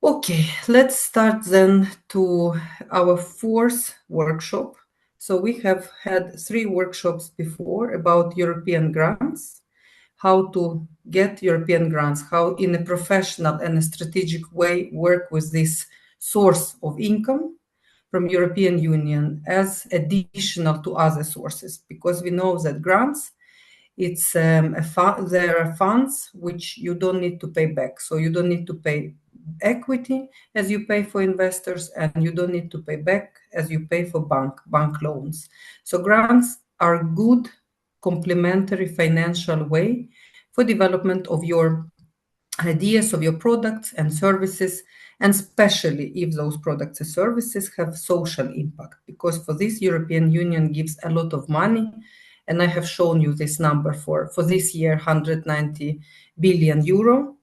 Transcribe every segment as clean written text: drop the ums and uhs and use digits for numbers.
Okay, let's start then to our fourth workshop. So we have had 3 workshops before about European grants, how to get European grants, how in a professional and a strategic way work with this source of income from European Union as additional to other sources, because we know that grants, there are funds which you don't need to pay back. So you don't need to pay equity as you pay for investors, and you don't need to pay back as you pay for bank loans. So grants are good complementary financial way for development of your ideas, of your products and services, and especially if those products and services have social impact, because for this European Union gives a lot of money, and I have shown you this number for this year, 190 billion euro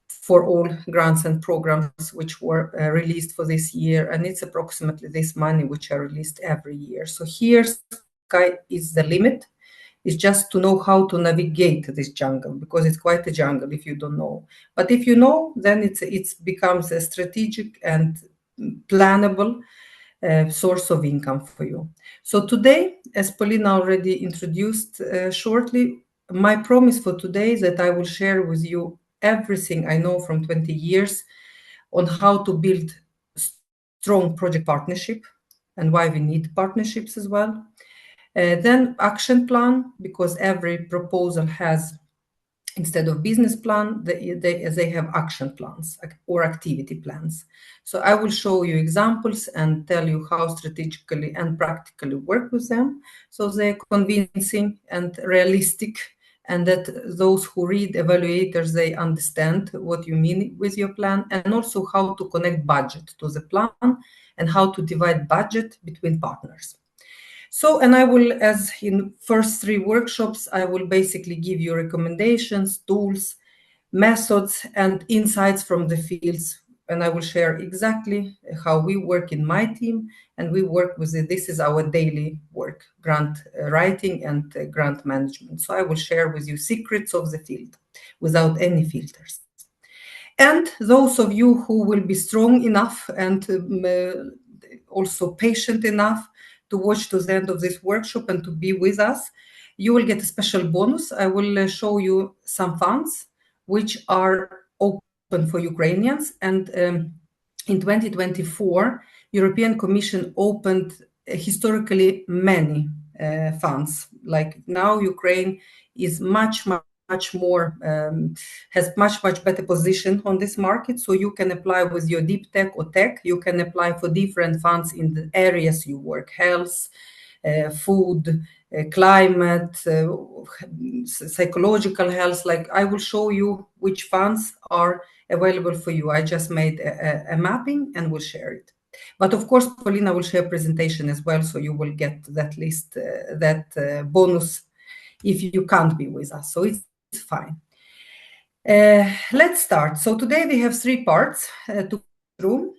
for all grants and programs which were released for this year, and it's approximately this money which are released every year. So here sky is the limit. It's just to know how to navigate this jungle, because it's quite a jungle if you don't know. But if you know, then it becomes a strategic and plannable source of income for you. So today, as Paulina already introduced shortly, my promise for today is that I will share with you everything I know from 20 years on how to build strong project partnership and why we need partnerships as well. Then action plan, because every proposal has, instead of business plan, they have action plans or activity plans. So I will show you examples and tell you how strategically and practically work with them, so they're convincing and realistic, and that those who read evaluators, they understand what you mean with your plan, and also how to connect budget to the plan and how to divide budget between partners. So, and I will, as in first 3 workshops, I will basically give you recommendations, tools, methods, and insights from the fields. And I will share exactly how we work in my team, and we work with it. This is our daily work, grant writing and grant management. So I will share with you secrets of the field without any filters. And those of you who will be strong enough and also patient enough to watch to the end of this workshop and to be with us, you will get a special bonus. I will show you some funds which are open for Ukrainians. And in 2024, European Commission opened historically many funds. Like now, Ukraine is much more, has much better position on this market. So you can apply with your deep tech or tech. You can apply for different funds in the areas you work: health, food, climate, psychological health. Like I will show you which funds are available for you. I just made a mapping and will share it. But of course, Paulina will share presentation as well, so you will get that list, bonus if you can't be with us. So it's fine. Let's start. So today we have 3 parts to go through.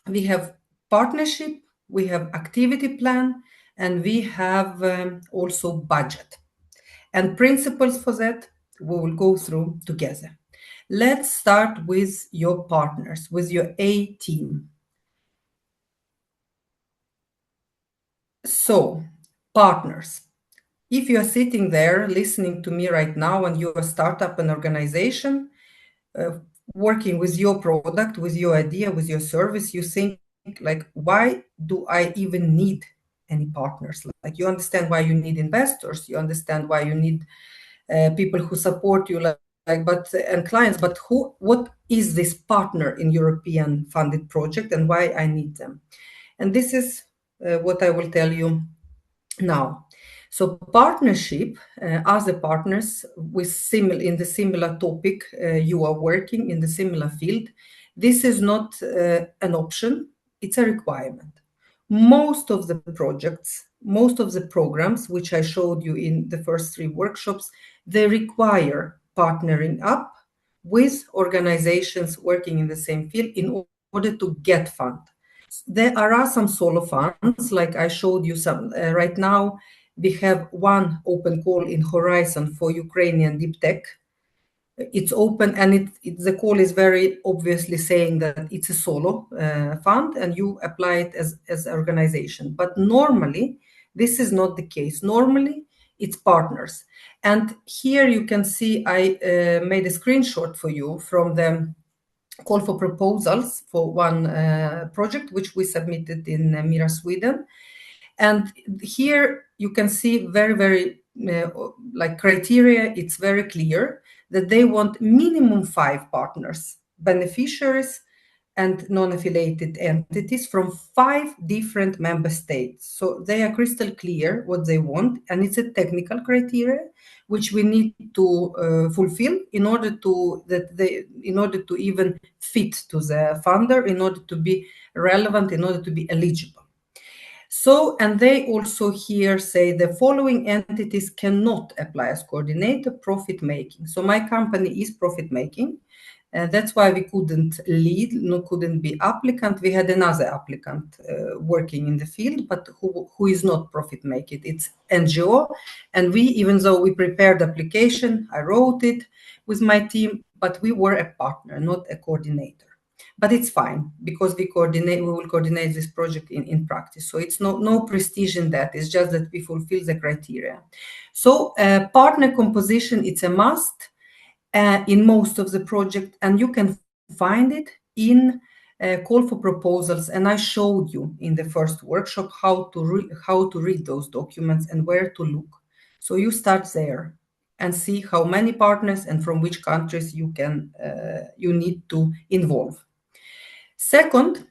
We have partnership, we have activity plan, and we have also budget. And principles for that we will go through together. Let's start with your partners, with your A team. So, partners. If you are sitting there listening to me right now and you're a startup, an organization, working with your product, with your idea, with your service, you think like, why do I even need any partners? Like you understand why you need investors, you understand why you need people who support you, and clients, but what is this partner in European funded project and why I need them? And this is what I will tell you now. So partnership, other partners in the similar topic, you are working in the similar field. This is not an option, it's a requirement. Most of the projects, most of the programs, which I showed you in the first 3 workshops, they require partnering up with organizations working in the same field in order to get fund. There are some solo funds, like I showed you some. Right now, we have 1 open call in Horizon for Ukrainian deep tech. it's open, and the call is very obviously saying that it's a solo fund and you apply it as organization. But normally, this is not the case. Normally, it's partners. And here you can see I made a screenshot for you from the call for proposals for one project, which we submitted in Mira, Sweden. And here you can see very like criteria. It's very clear that they want minimum 5 partners, beneficiaries and non-affiliated entities from 5 different member states. So they are crystal clear what they want, and it's a technical criteria which we need to fulfill in order to even fit to the funder, in order to be relevant, in order to be eligible. So, and they also here say the following entities cannot apply as coordinator: profit making. So my company is profit making. That's why we couldn't lead, no, couldn't be applicant. We had another applicant working in the field, but who is not profit making. It's NGO. And we, even though we prepared the application, I wrote it with my team, but we were a partner, not a coordinator. But it's fine because we will coordinate this project in practice. So it's no prestige in that. It's just that we fulfill the criteria. So partner composition, it's a must in most of the project, and you can find it in call for proposals. And I showed you in the first workshop how to read those documents and where to look. So you start there and see how many partners and from which countries you need to involve. Second,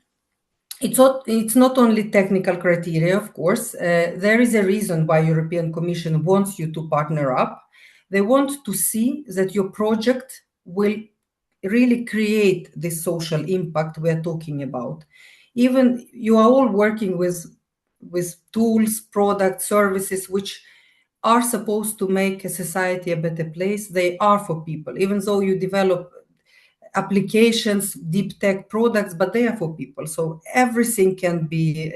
it's not only technical criteria, of course. There is a reason why European Commission wants you to partner up. They want to see that your project will really create this social impact we are talking about. Even you are all working with tools, products, services, which are supposed to make a society a better place. They are for people, even though you develop applications, deep tech products, but they are for people. So everything can be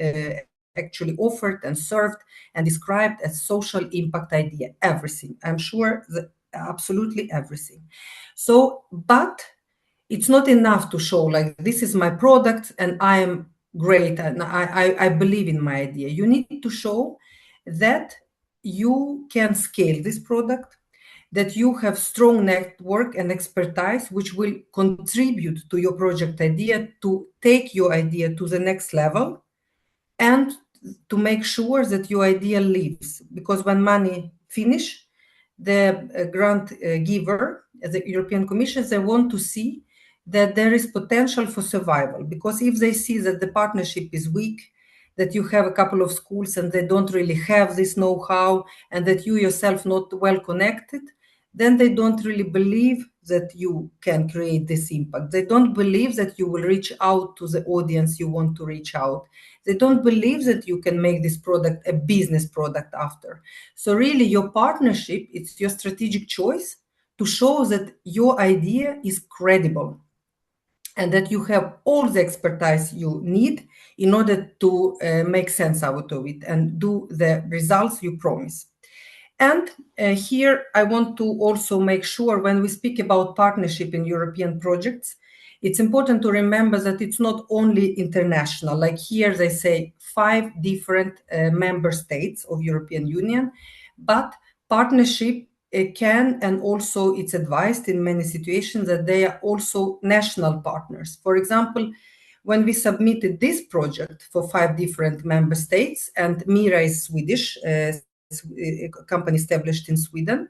actually offered and served and described as social impact idea. Everything. I'm sure that absolutely everything. So, but it's not enough to show like this is my product and I am great and I believe in my idea. You need to show that you can scale this product, that you have strong network and expertise which will contribute to your project idea, to take your idea to the next level, and to make sure that your idea lives. Because when money finish, the grant giver, the European Commission, they want to see that there is potential for survival. Because if they see that the partnership is weak, that you have a couple of schools and they don't really have this know-how, and that you yourself not well connected, then they don't really believe that you can create this impact. They don't believe that you will reach out to the audience you want to reach out. They don't believe that you can make this product a business product after. So really your partnership, it's your strategic choice to show that your idea is credible and that you have all the expertise you need in order to make sense out of it and do the results you promise. And here I want to also make sure when we speak about partnership in European projects, it's important to remember that it's not only international. Like here they say 5 different member states of European Union, but partnership can, and also it's advised in many situations that they are also national partners. For example, when we submitted this project for 5 different member states, and Mira is Swedish, a company established in Sweden.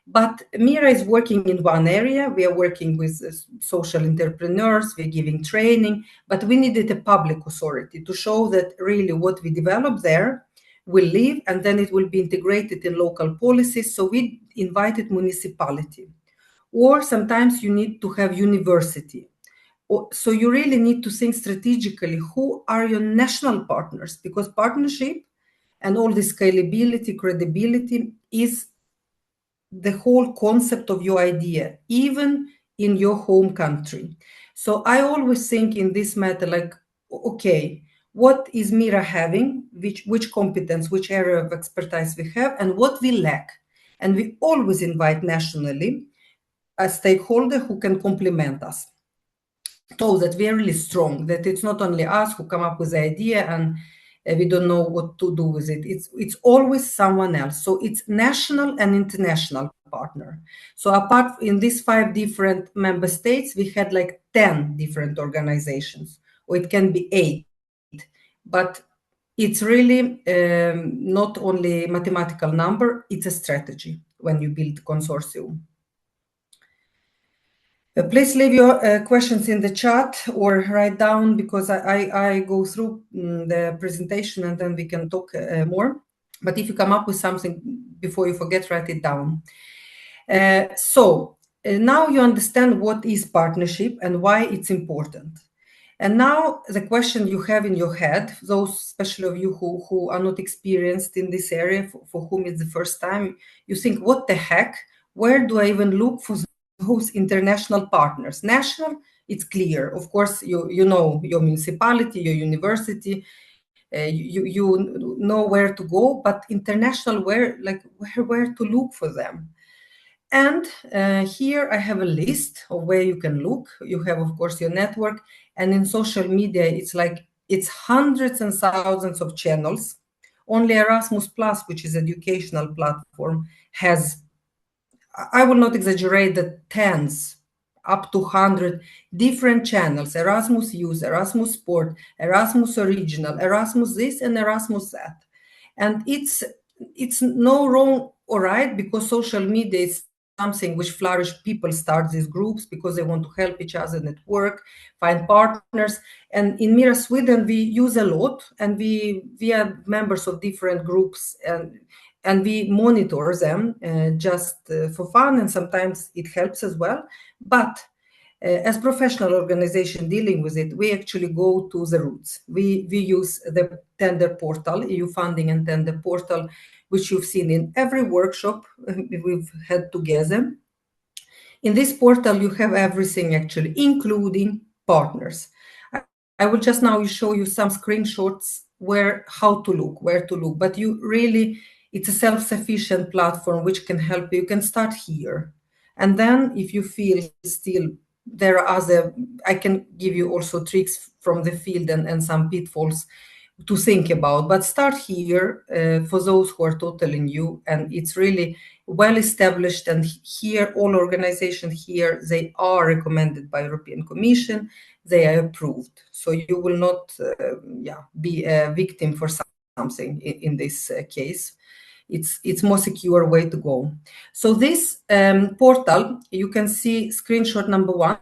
But Mira is working in one area. We are working with social entrepreneurs, we're giving training, but we needed a public authority to show that really what we develop there will live, and then it will be integrated in local policies. So we invited municipality. Or sometimes you need to have university. So you really need to think strategically, who are your national partners? Because partnership and all this scalability, credibility is the whole concept of your idea, even in your home country. So I always think in this matter, like, okay, what is Mira having, which competence, which area of expertise we have, and what we lack. And we always invite nationally a stakeholder who can complement us. So that we are really strong, that it's not only us who come up with the idea and we don't know what to do with it. It's always someone else. So it's national and international partner. So apart in these 5 different member states, we had like 10 different organizations, or it can be 8. But it's really not only mathematical number, it's a strategy when you build consortium. Please leave your questions in the chat or write down, because I go through the presentation and then we can talk more. But if you come up with something before you forget, write it down. So now you understand what is partnership and why it's important. And now the question you have in your head, those especially of you who are not experienced in this area, for whom it's the first time, you think, what the heck? Where do I even look for those international partners? National, it's clear. Of course, you know your municipality, your university, you know where to go, but international, where to look for them? And here I have a list of where you can look. You have, of course, your network, and in social media, it's hundreds and thousands of channels. Only Erasmus Plus, which is educational platform, has, I will not exaggerate, the tens, up to 100 different channels: Erasmus Youth, Erasmus Sport, Erasmus Original, Erasmus this, and Erasmus that. And it's no wrong or right, because social media is something which flourished. People start these groups because they want to help each other network, find partners. And in Mira Sweden, we use a lot, and we are members of different groups, and we monitor them just for fun, and sometimes it helps as well. But as professional organization dealing with it, we actually go to the roots. We use the tender portal, EU funding and tender portal, which you've seen in every workshop we've had together. In this portal, you have everything actually, including partners. I will just now show you some screenshots where to look. But you really, it's a self-sufficient platform which can help you. You can start here. And then if you feel still there are other, I can give you also tricks from the field and some pitfalls to think about. But start here for those who are totally new, and it's really well established. And here, all organizations here, they are recommended by European Commission. They are approved. So you will not be a victim for something in this case. It's more secure way to go. So this portal, you can see screenshot number 1.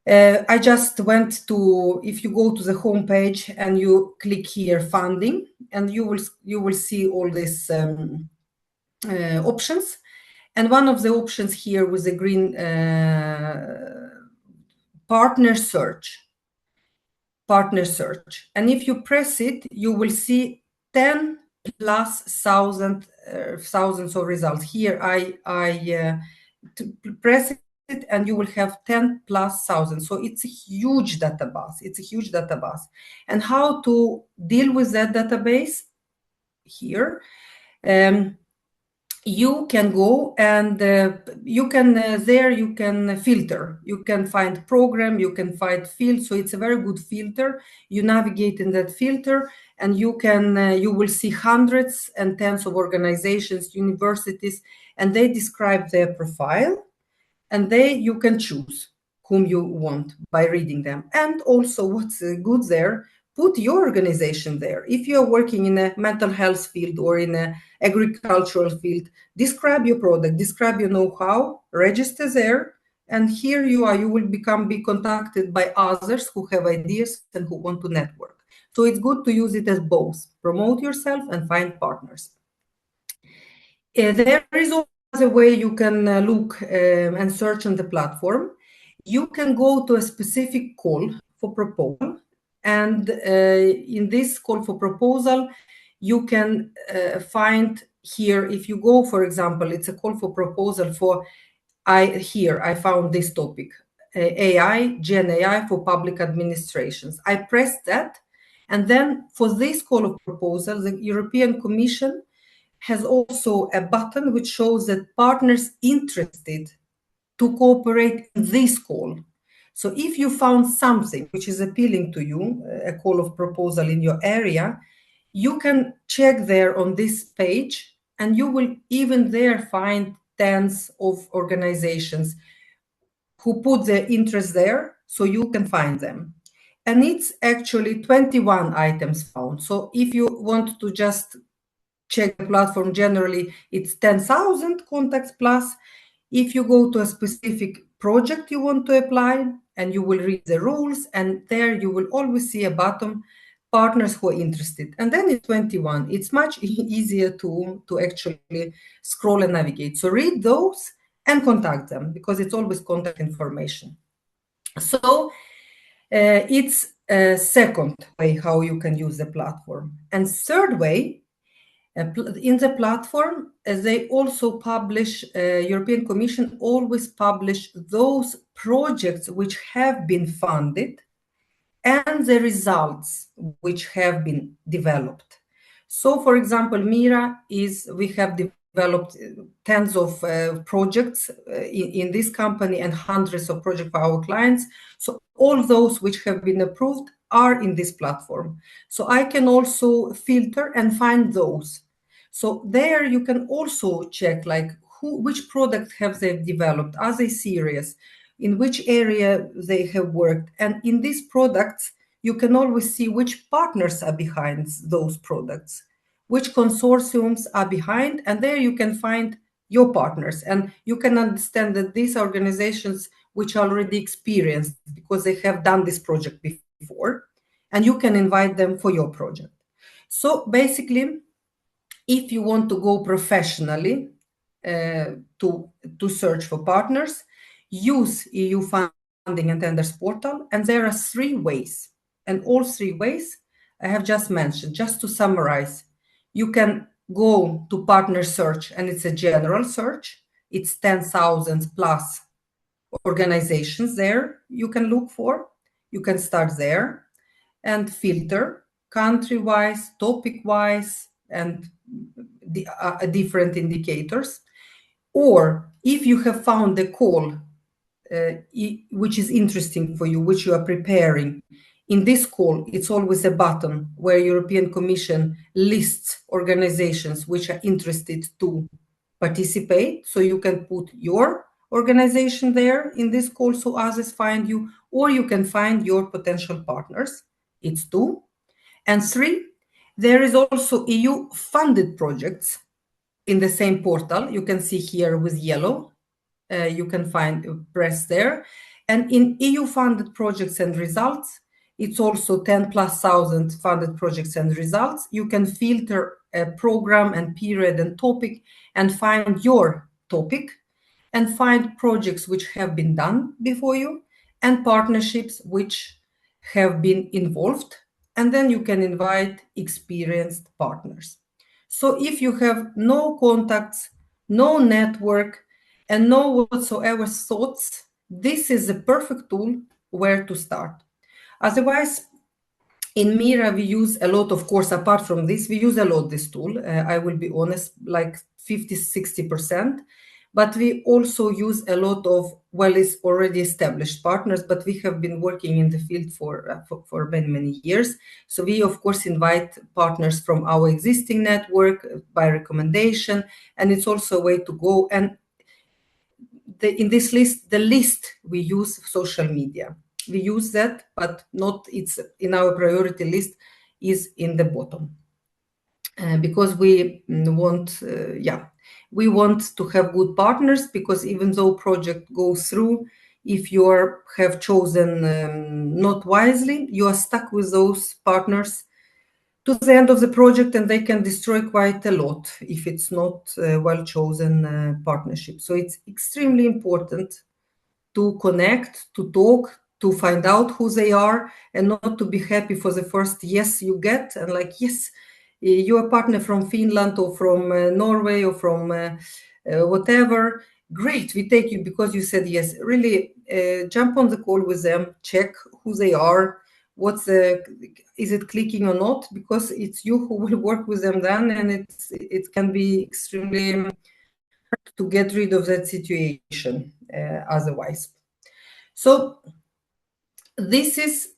I just went to, if you go to the home page and you click here, funding, and you will see all these options. And one of the options here with the green partner search. And if you press it, you will see 10 plus thousands of results. Here I press it, and you will have 10 plus thousands. So it's a huge database. And how to deal with that database? Here, you can go and you can filter. You can find program, you can find field. So it's a very good filter. You navigate in that filter, and you will see hundreds and tens of organizations, universities, and they describe their profile, and you can choose whom you want by reading them. And also, what's good there, put your organization there. If you're working in a mental health field or in an agricultural field, describe your product, describe your know-how, register there, and here you are. You will be contacted by others who have ideas and who want to network. So it's good to use it as both, promote yourself and find partners. There is also a way you can look and search on the platform. You can go to a specific call for proposal, and in this call for proposal, you can find here, if you go, for example, it's a call for proposal for, I found this topic, Gen AI for public administrations. I pressed that, and then for this call of proposal, the European Commission has also a button which shows that partners interested to cooperate in this call. So if you found something which is appealing to you, a call of proposal in your area, you can check there on this page, and you will even there find tens of organizations who put their interest there, so you can find them. And it's actually 21 items found. So if you want to just check the platform generally, it's 10,000 contacts plus. If you go to a specific project you want to apply, and you will read the rules, and there you will always see a button, partners who are interested. And then it's 21. It's much easier to actually scroll and navigate. So read those and contact them, because it's always contact information. So it's a second way how you can use the platform. And third way, in the platform, they also publish, European Commission always publish those projects which have been funded and the results which have been developed. So, for example, Mira we have developed tens of projects in this company and hundreds of projects for our clients. So all those which have been approved are in this platform. So I can also filter and find those. So there you can also check like which product have they developed, are they serious, in which area they have worked. And in these products, you can always see which partners are behind those products, which consortiums are behind, and there you can find your partners. And you can understand that these are organizations which are already experienced because they have done this project before, and you can invite them for your project. So basically, if you want to go professionally to search for partners, use EU funding and tenders portal, and there are 3 ways. And all 3 ways I have just mentioned. Just to summarize, you can go to partner search, and it's a general search. It's 10,000 plus organizations there you can look for. You can start there and filter country-wise, topic-wise, and the different indicators. Or if you have found a call which is interesting for you, which you are preparing, in this call, it's always a button where European Commission lists organizations which are interested to participate. So you can put your organization there in this call so others find you, or you can find your potential partners. It's 2. And 3, there is also EU funded projects in the same portal. You can see here with yellow. You can find press there. And in EU funded projects and results, it's also 10,000+ funded projects and results. You can filter a program and period and topic and find your topic and find projects which have been done before you and partnerships which have been involved. And then you can invite experienced partners. So if you have no contacts, no network, and no whatsoever thoughts, this is the perfect tool where to start. Otherwise, in Mira, we use a lot, of course, apart from this, we use a lot this tool. I will be honest, like 50-60%. But we also use a lot of, well, it's already established partners, but we have been working in the field for many, many years. So we, of course, invite partners from our existing network by recommendation. And it's also a way to go. And in this list, the list we use social media. We use that, but not it's in our priority list is in the bottom. Because we want, we want to have good partners, because even though project goes through, if you have chosen not wisely, you are stuck with those partners to the end of the project, and they can destroy quite a lot if it's not well-chosen partnership. So it's extremely important to connect, to talk, to find out who they are, and not to be happy for the first yes you get, and like, yes, you're a partner from Finland or from Norway or from whatever. Great, we take you because you said yes. Really jump on the call with them, check who they are, is it clicking or not, because it's you who will work with them then, and it can be extremely hard to get rid of that situation. as a WISP. So this is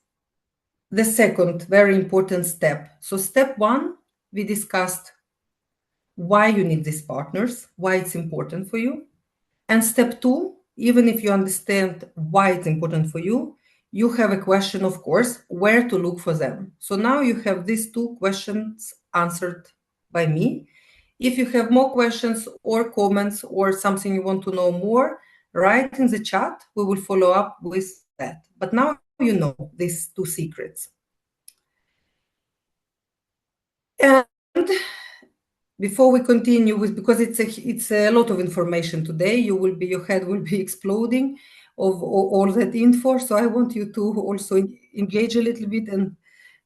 the second very important step. So step one, we discussed why you need these partners, why it's important for you. And step two, even if you understand why it's important for you, you have a question, of course, where to look for them. So now you have these two questions answered by me. If you have more questions or comments or something you want to know more, write in the chat. We will follow up with that. But now you know these two secrets. And before we continue with, because it's a lot of information today, your head will be exploding of all that info. So I want you to also engage a little bit and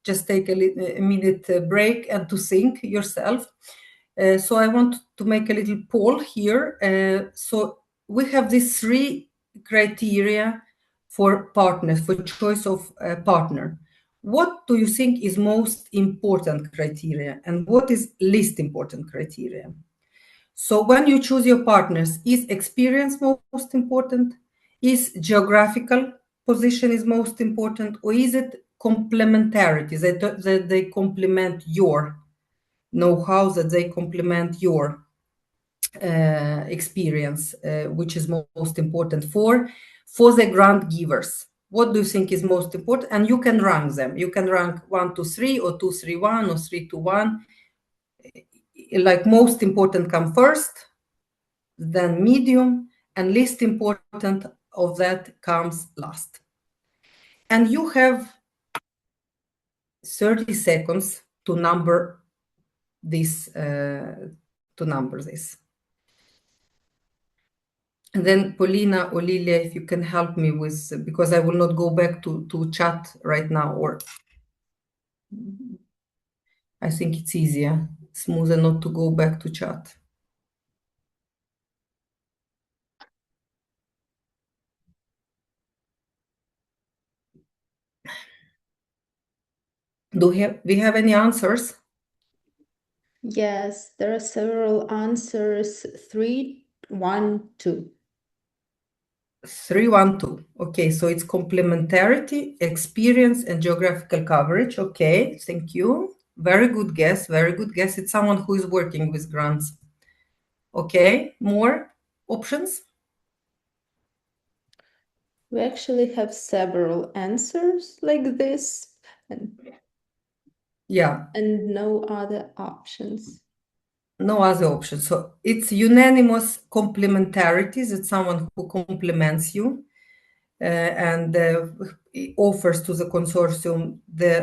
just take a minute break and to think yourself. So I want to make a little poll here. So we have these three criteria for partners, for choice of partner. What do you think is most important criteria and what is least important criteria? So when you choose your partners, is experience most important? Is geographical position is most important? Or is it complementarity, that they complement your know-how, that they complement your experience, which is most important for the grant givers? What do you think is most important? And you can rank them. You can rank 1 to 3 or 2, 3, 1 or 3 to 1. Like most important come first, then medium, and least important of that comes last. And you have 30 seconds to number this. And then Paulina or Lilia, if you can help me with, because I will not go back to chat right now, or I think it's easier, smoother not to go back to chat. Do we have any answers? Yes, there are several answers. 3, 1, 2. 3, 1, 2. Okay, so it's complementarity, experience, and geographical coverage. Okay, thank you. Very good guess. Very good guess. It's someone who is working with grants. Okay, more options? We actually have several answers like this, and no other options. No other options. So it's unanimous complementarity, that someone who complements you and offers to the consortium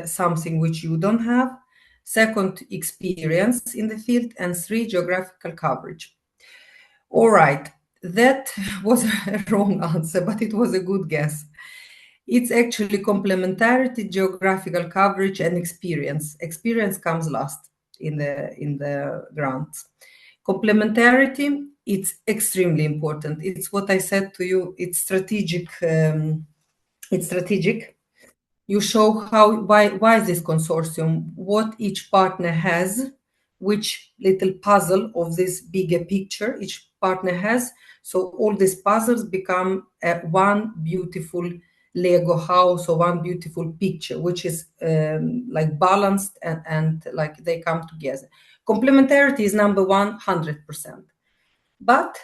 something which you don't have. Second, experience in the field. And 3, geographical coverage. All right, that was a wrong answer, but it was a good guess. It's actually complementarity, geographical coverage, and experience. Experience comes last in the grants. Complementarity, it's extremely important. It's what I said to you. It's strategic. It's strategic. You show why this consortium, what each partner has, which little puzzle of this bigger picture each partner has. So all these puzzles become one beautiful Lego house or one beautiful picture, which is like balanced and like they come together. Complementarity is number 100%. But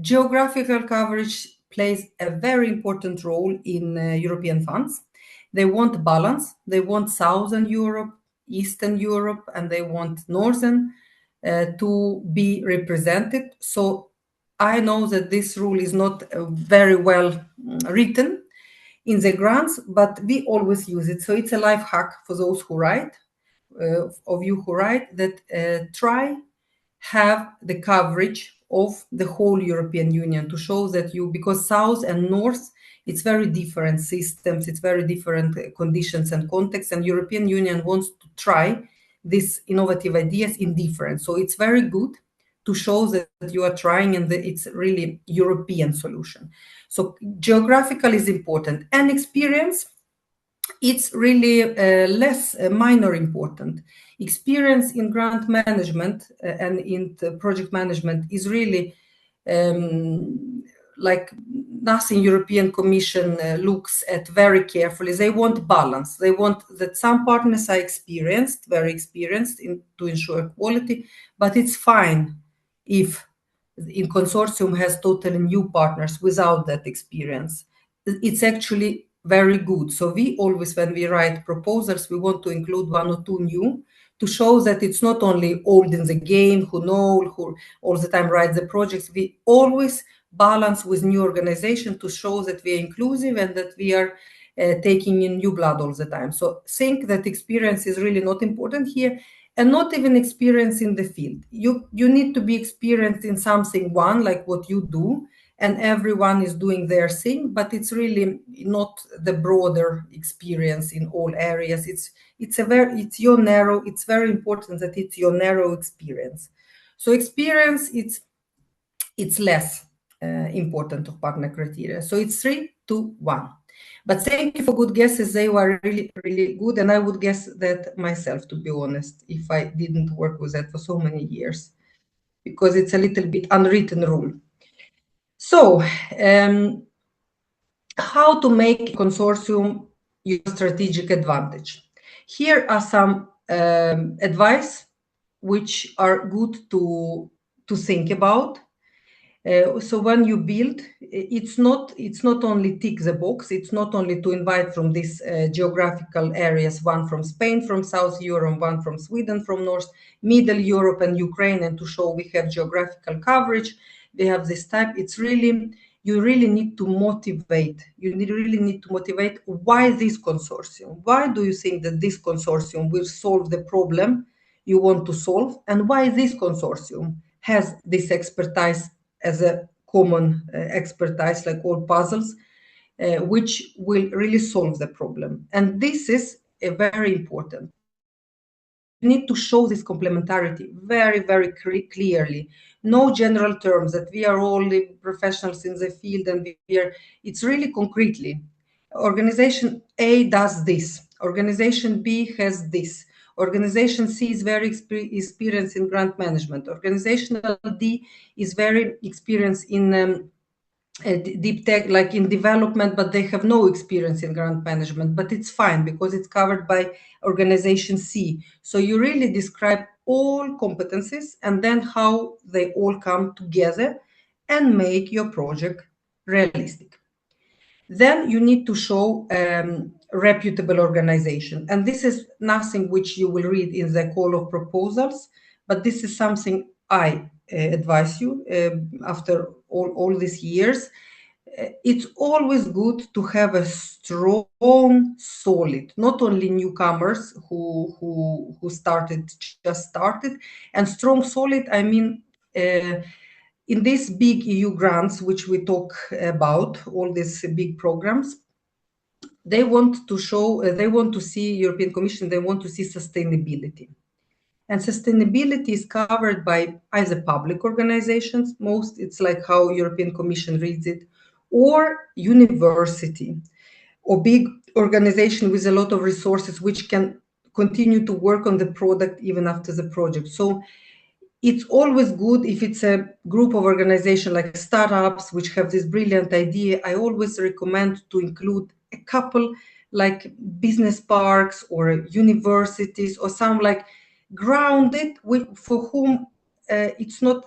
geographical coverage plays a very important role in European funds. They want balance. They want Southern Europe, Eastern Europe, and they want Northern to be represented. So I know that this rule is not very well written in the grants, but we always use it. So it's a life hack for those who write, of you who write, that try have the coverage of the whole European Union to show that because South and North, it's very different systems, it's very different conditions and contexts, and European Union wants to try these innovative ideas in different. So it's very good to show that you are trying and that it's really European solution. So geographical is important, and experience, it's really less minor important. Experience in grant management and in the project management is really like nothing European Commission looks at very carefully. They want balance. They want that some partners are experienced, very experienced to ensure quality, but it's fine if in consortium has totally new partners without that experience. It's actually very good. So we always, when we write proposals, we want to include one or two new to show that it's not only old in the game who know, who all the time write the projects. We always balance with new organization to show that we are inclusive and that we are taking in new blood all the time. So think that experience is really not important here, and not even experience in the field. You need to be experienced in something, one, like what you do, and everyone is doing their thing, but it's really not the broader experience in all areas. It's your narrow. It's very important that it's your narrow experience. So experience, it's less important of partner criteria. So it's 3, 2, 1. But thank you for good guesses. They were really, really good. And I would guess that myself, to be honest, if I didn't work with that for so many years, because it's a little bit unwritten rule. So how to make a consortium your strategic advantage? Here are some advice which are good to think about. So when you build, it's not only tick the box. It's not only to invite from these geographical areas, one from Spain, from South Europe, one from Sweden, from North, Middle Europe and Ukraine, and to show we have geographical coverage. We have this type. It's really, you really need to motivate. Really need to motivate why this consortium. Why do you think that this consortium will solve the problem you want to solve, and why this consortium has this expertise as a common expertise, like all puzzles, which will really solve the problem. And this is very important. You need to show this complementarity very, very clearly. No general terms that we are all professionals in the field and it's really concretely. Organization A does this. Organization B has this. Organization C is very experienced in grant management. Organization D is very experienced in deep tech, like in development, but they have no experience in grant management. But it's fine because it's covered by organization C. So you really describe all competencies and then how they all come together and make your project realistic. Then you need to show reputable organization. And this is nothing which you will read in the call of proposals, but this is something I advise you after all these years. It's always good to have a strong, solid, not only newcomers who just started, and strong, solid, I mean, in these big EU grants, which we talk about, all these big programs, they want to show, they want to see, European Commission, they want to see sustainability. And sustainability is covered by either public organizations, most it's like how European Commission reads it, or university, or big organization with a lot of resources which can continue to work on the product even after the project. So it's always good if it's a group of organizations like startups which have this brilliant idea. I always recommend to include a couple like business parks or universities or some like grounded for whom it's not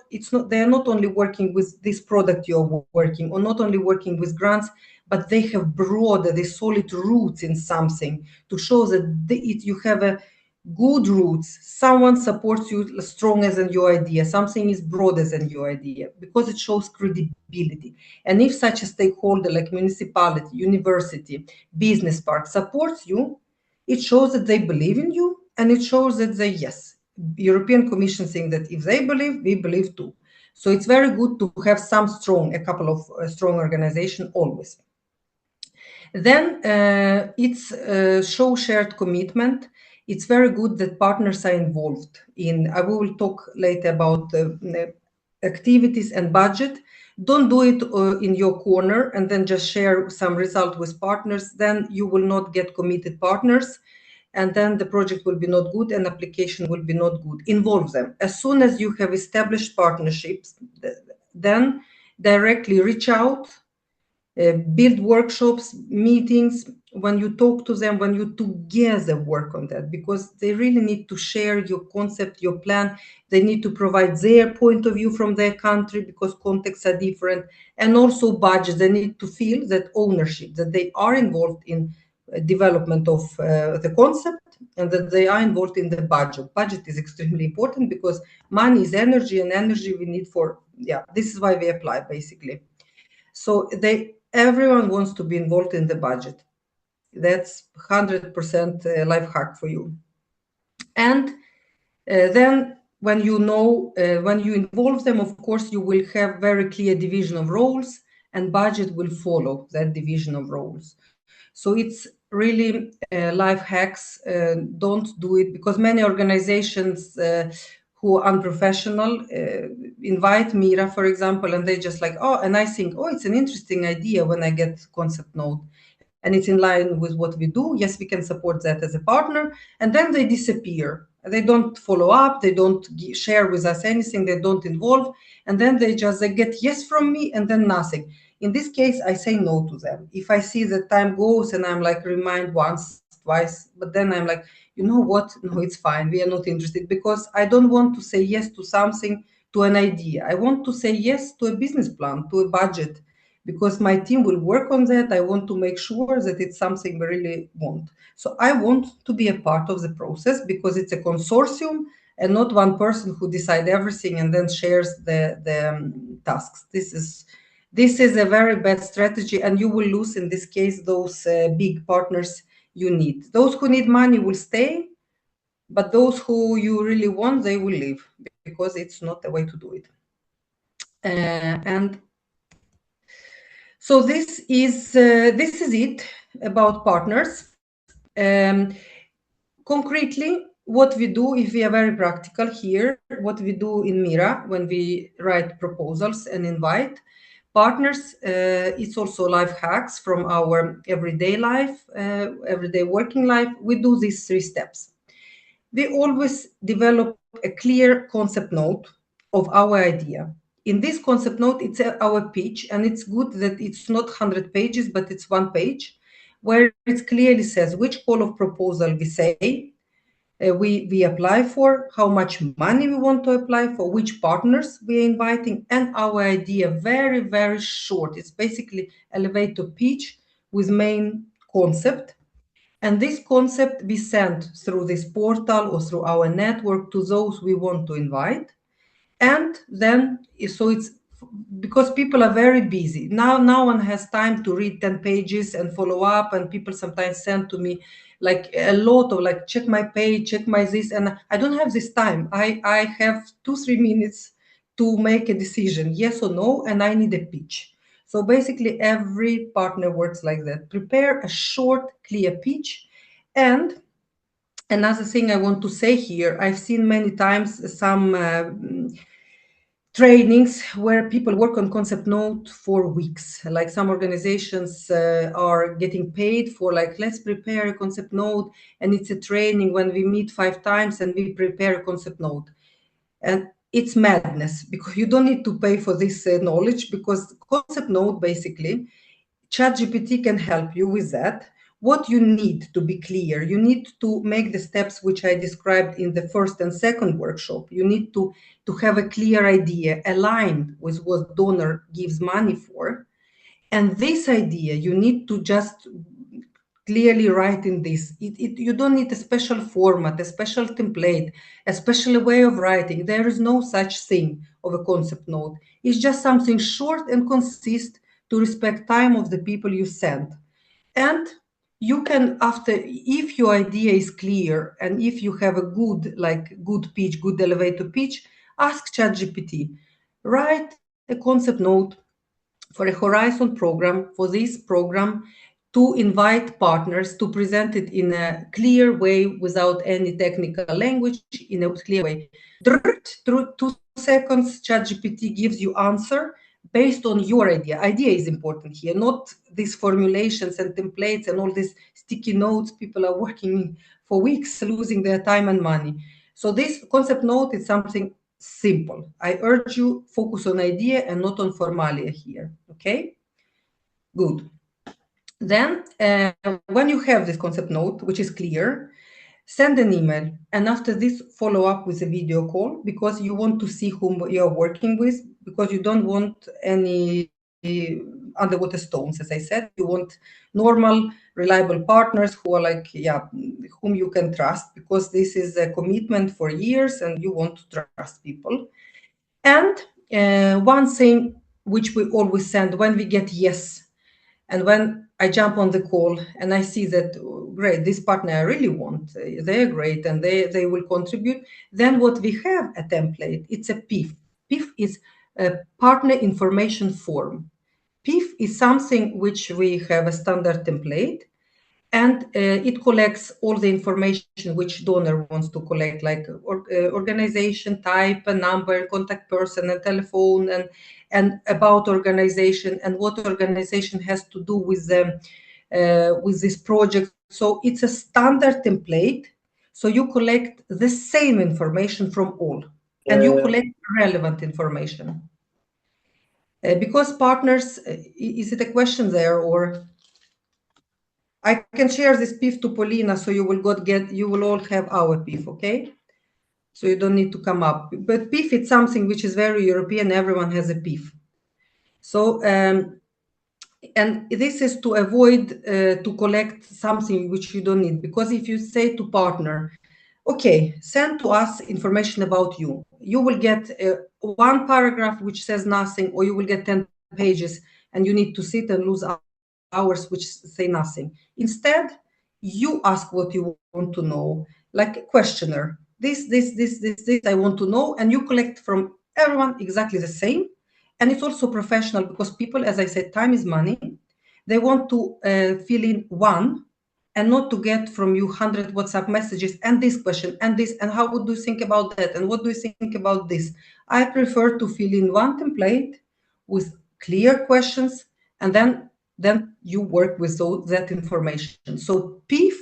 they are not only working with this product you're working, or not only working with grants, but they have broader, they solid roots in something to show that you have a good roots. Someone supports you stronger than your idea. Something is broader than your idea because it shows credibility. And if such a stakeholder like municipality, university, business park supports you, it shows that they believe in you, and it shows that they, yes, European Commission saying that if they believe, we believe too. So it's very good to have a couple of strong organization always. Then it's show shared commitment. It's very good that partners are involved in. I will talk later about activities and budget. Don't do it in your corner and then just share some result with partners. Then you will not get committed partners, and then the project will be not good and application will be not good. Involve them. As soon as you have established partnerships, then directly reach out, build workshops, meetings, when you talk to them, when you together work on that, because they really need to share your concept, your plan. They need to provide their point of view from their country because contexts are different, and also budget. They need to feel that ownership, that they are involved in development of the concept, and that they are involved in the budget. Budget is extremely important because money is energy, and energy we need for, yeah, this is why we apply basically. So everyone wants to be involved in the budget. That's 100% life hack for you. And then when you know, when you involve them, of course, you will have very clear division of roles, and budget will follow that division of roles. So it's really life hacks. Don't do it, because many organizations who are unprofessional invite Mira, for example, and they just like, oh, and I think, oh, it's an interesting idea when I get concept note, and it's in line with what we do. Yes, we can support that as a partner. And then they disappear. They don't follow up. They don't share with us anything. They don't involve. And then they get yes from me and then nothing. In this case, I say no to them. If I see that time goes and I'm like, remind once, twice, but then I'm like, you know what? No, it's fine. We are not interested, because I don't want to say yes to something, to an idea. I want to say yes to a business plan, to a budget, because my team will work on that. I want to make sure that it's something we really want. So I want to be a part of the process, because it's a consortium and not one person who decides everything and then shares the tasks. This is a very bad strategy, and you will lose in this case those big partners you need. Those who need money will stay, but those who you really want, they will leave, because it's not the way to do it. And so this is it about partners. Concretely, what we do, if we are very practical here, what we do in Mira when we write proposals and invite partners, it's also life hacks from our everyday life, everyday working life. We do these 3 steps. We always develop a clear concept note of our idea. In this concept note, it's our pitch, and it's good that it's not 100 pages, but it's 1 page, where it clearly says which call of proposal we say, we apply for, how much money we want to apply for, which partners we are inviting, and our idea. Very, very short. It's basically elevator pitch with main concept. And this concept we send through this portal or through our network to those we want to invite. And then, so it's because people are very busy now. No one has time to read 10 pages and follow up, and people sometimes send to me like a lot of like, check my page, check my this, and I don't have this time. I have 2-3 minutes to make a decision, yes or no, and I need a pitch. So basically every partner works like that. Prepare a short, clear pitch. And another thing I want to say here, I've seen many times some trainings where people work on concept note for weeks. Like some organizations are getting paid for like, let's prepare a concept note, and it's a training when we meet 5 times and we prepare a concept note. And it's madness, because you don't need to pay for this knowledge, because concept note, basically, ChatGPT can help you with that. What you need to be clear, you need to make the steps which I described in the first and second workshop. You need to have a clear idea aligned with what donor gives money for. And this idea, you need to just clearly write in this. You don't need a special format, a special template, a special way of writing. There is no such thing of a concept note. It's just something short and concise to respect time of the people you send. And you can, after, if your idea is clear and if you have a good pitch, good elevator pitch, ask ChatGPT, write a concept note for a Horizon program, for this program, to invite partners, to present it in a clear way without any technical language, in a clear way. Through 2 seconds, ChatGPT gives you answer based on your idea. Idea is important here, not these formulations and templates and all these sticky notes. People are working for weeks, losing their time and money. So this concept note is something simple. I urge you focus on idea and not on formalia here. Okay, good. Then when you have this concept note, which is clear, send an email, and after this follow up with a video call, because you want to see whom you're working with, because you don't want any underwater stones. As I said, you want normal reliable partners who are like, yeah, whom you can trust, because this is a commitment for years and you want to trust people. And one thing which we always send when we get yes, and when I jump on the call and I see that, oh, great, this partner I really want, they're great and they will contribute, then what we have a template, it's a PIF. PIF is a partner information form. PIF is something which we have a standard template, and it collects all the information which donor wants to collect, like organization type, a number, contact person, a telephone, and about organization and what organization has to do with this project. So it's a standard template. So you collect the same information from all, and you collect relevant information. Because partners, is it a question there, or I can share this PIF to Polina, so you will all have our PIF, okay? So you don't need to come up. But PIF, it's something which is very European. Everyone has a PIF. So and this is to avoid to collect something which you don't need, because if you say to partner, okay, send to us information about you, you will get one paragraph which says nothing, or you will get 10 pages and you need to sit and lose hours which say nothing. Instead, you ask what you want to know, like a questionnaire. This I want to know, and you collect from everyone exactly the same. And it's also professional, because people, as I said, time is money. They want to fill in one, and not to get from you 100 WhatsApp messages and this question and this, and how would you think about that, and what do you think about this. I prefer to fill in one template with clear questions, and then you work with that information. So PIF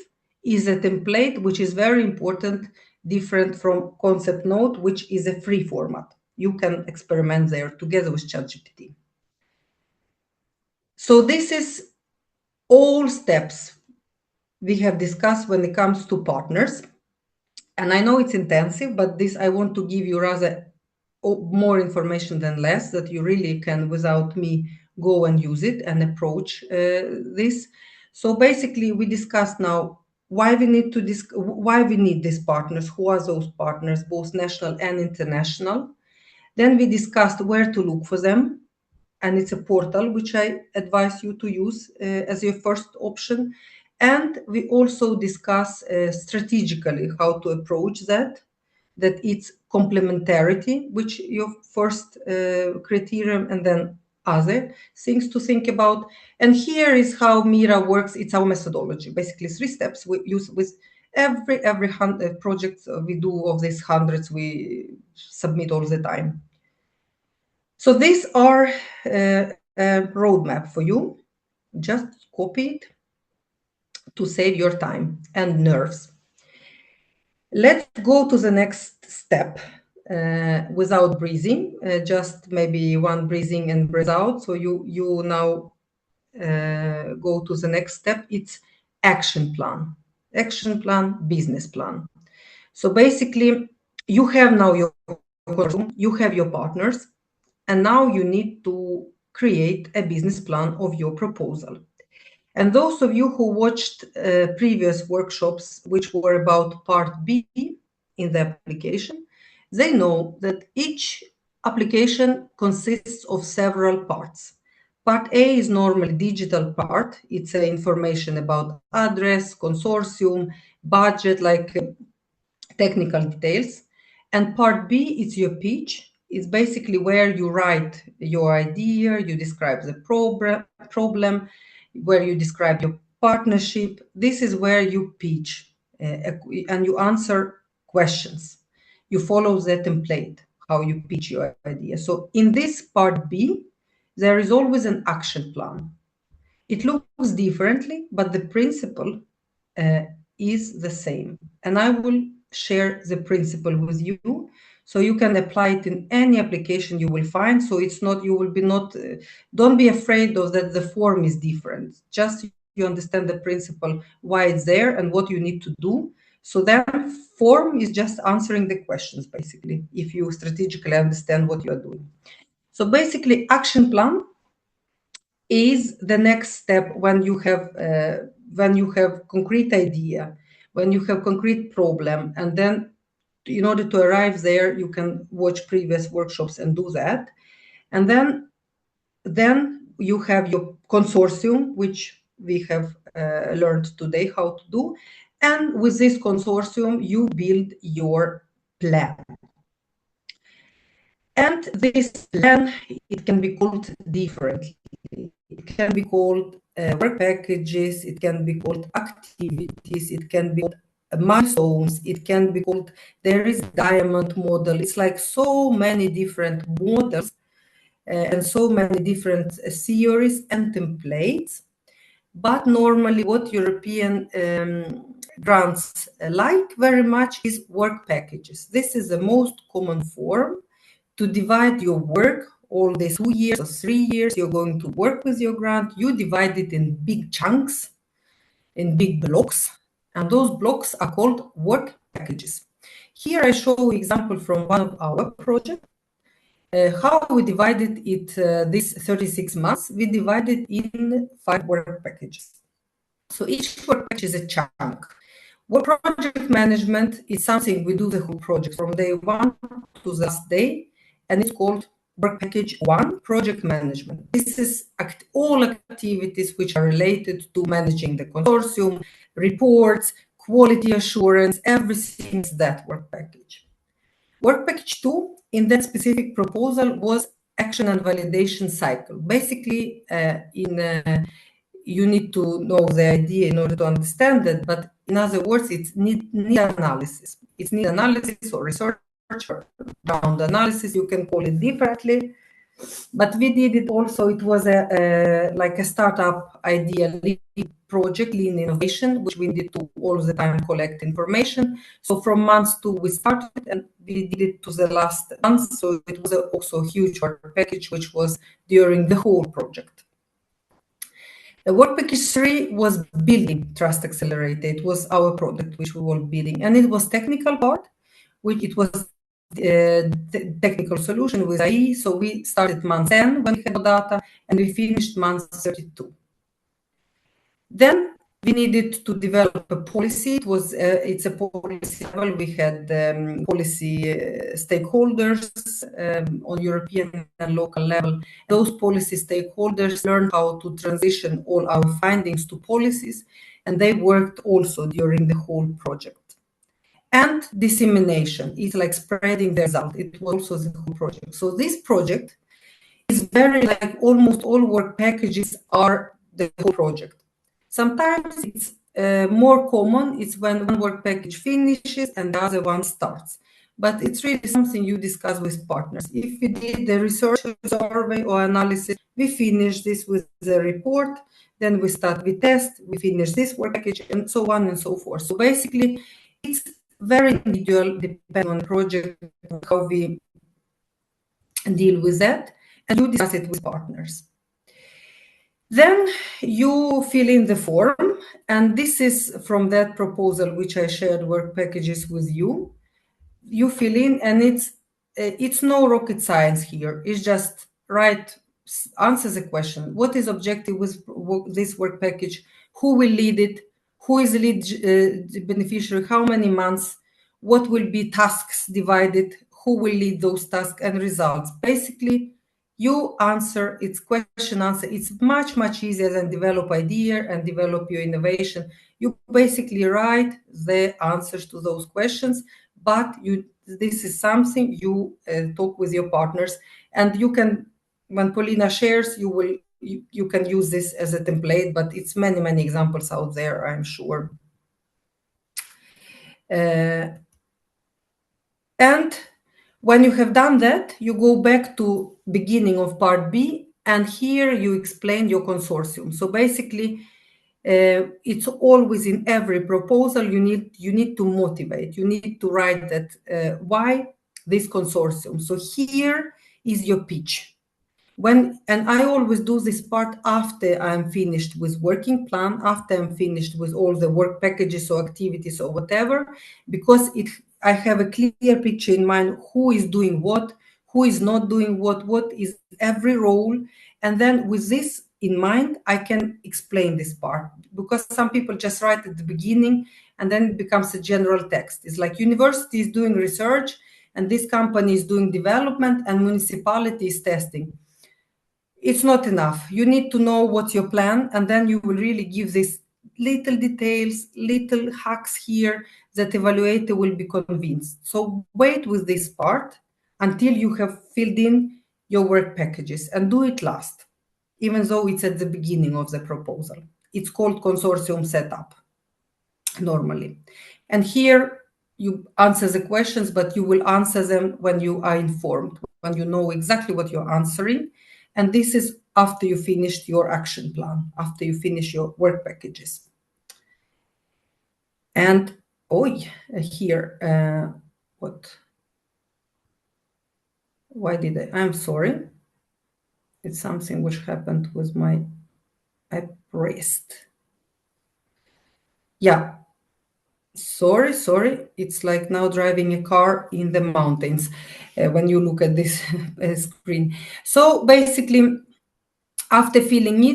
is a template which is very important, different from concept note, which is a free format. You can experiment there together with ChatGPT. So this is all steps we have discussed when it comes to partners. And I know it's intensive, but this I want to give you rather more information than less, that you really can, without me, go and use it and approach this. So basically, we discussed now why we need why we need these partners, who are those partners, both national and international. Then we discussed where to look for them, and it's a portal which I advise you to use as your first option. And we also discuss strategically how to approach that it's complementarity, which your first criterion, and then other things to think about. And here is how Mira works. It's our methodology, basically 3 steps we use with every project we do. Of these hundreds we submit all the time. So these are a roadmap for you. Just copy it to save your time and nerves. Let's go to the next step without breathing, just maybe one breathing and breath out. So you now go to the next step. It's action plan, business plan. So basically, you have now your consortium, you have your partners, and now you need to create a business plan of your proposal. And those of you who watched previous workshops, which were about part B in the application, they know that each application consists of several parts. Part A is normally digital part. It's information about address, consortium, budget, like technical details. And part B is your pitch. It's basically where you write your idea, you describe the problem, where you describe your partnership. This is where you pitch and you answer questions. You follow the template, how you pitch your idea. So in this part B, there is always an action plan. It looks differently, but the principle is the same. And I will share the principle with you, so you can apply it in any application you will find. So it's not, you will be not, don't be afraid of that the form is different. Just you understand the principle, why it's there and what you need to do. So then form is just answering the questions, basically, if you strategically understand what you are doing. So basically, action plan is the next step when you have concrete idea, when you have concrete problem, and then in order to arrive there, you can watch previous workshops and do that. And then you have your consortium, which we have learned today how to do. And with this consortium, you build your plan. And this plan, it can be called differently. It can be called work packages, it can be called activities, it can be called milestones, it can be called, there is diamond model. It's like so many different models and so many different theories and templates. But normally what European grants like very much is work packages. This is the most common form to divide your work. All these 2 years or 3 years you're going to work with your grant, you divide it in big chunks, in big blocks, and those blocks are called work packages. Here I show example from one of our projects. How we divided it this 36 months, we divided in 5 work packages. So each work package is a chunk. What project management is something we do the whole project from day one to the last day, and it's called work package 1, project management. This is all activities which are related to managing the consortium, reports, quality assurance, everything is that work package. Work package 2 in that specific proposal was action and validation cycle. Basically, you need to know the idea in order to understand it, but in other words, it's need analysis. It's need analysis or research or round analysis, you can call it differently. But we did it also, it was like a startup idea project, lean innovation, which we did to all the time collect information. So from month 2 we started and we did it to the last month. So it was also a huge work package, which was during the whole project. Work package 3 was building Trust Accelerator. It was our product which we were building, and it was technical part, which it was technical solution with AI. So we started month 10 when we had data, and we finished month 32. Then we needed to develop a policy. It's a policy level. We had policy stakeholders on European and local level. Those policy stakeholders learned how to transition all our findings to policies, and they worked also during the whole project. And dissemination is like spreading the result. It was also the whole project. So this project is very like almost all work packages are the whole project. Sometimes it's more common, it's when one work package finishes and the other one starts. But it's really something you discuss with partners. If we did the research survey or analysis, we finish this with the report, then we start, we test, we finish this work package, and so on and so forth. So basically, it's very individual, depending on the project, how we deal with that, and you discuss it with partners. Then you fill in the form, and this is from that proposal which I shared work packages with you. You fill in, and it's no rocket science here. It's just answer the question. What is objective with this work package? Who will lead it? Who is the lead beneficiary? How many months? What will be tasks divided? Who will lead those tasks and results? Basically, you answer, it's question answer. It's much, much easier than develop idea and develop your innovation. You basically write the answers to those questions, but this is something you talk with your partners, and you can, when Paulina shares, you can use this as a template, but it's many, many examples out there, I'm sure. And when you have done that, you go back to beginning of part B, and here you explain your consortium. So basically, It's always in every proposal, you need to motivate, you need to write that why this consortium. So here is your pitch. And I always do this part after I'm finished with working plan, after I'm finished with all the work packages or activities or whatever, because I have a clear picture in mind who is doing what, who is not doing what is every role. And then with this in mind, I can explain this part, because some people just write at the beginning and then it becomes a general text. It's like university is doing research and this company is doing development and municipality is testing. It's not enough. You need to know what's your plan, and then you will really give these little details, little hacks here that evaluator will be convinced. So wait with this part until you have filled in your work packages and do it last, even though it's at the beginning of the proposal. It's called consortium setup normally. And here you answer the questions, but you will answer them when you are informed, when you know exactly what you're answering. And this is after you finished your action plan, after you finish your work packages. And here, what? Why did I'm sorry. It's something which happened with I pressed. Yeah. Sorry. It's like now driving a car in the mountains when you look at this screen. So basically, after filling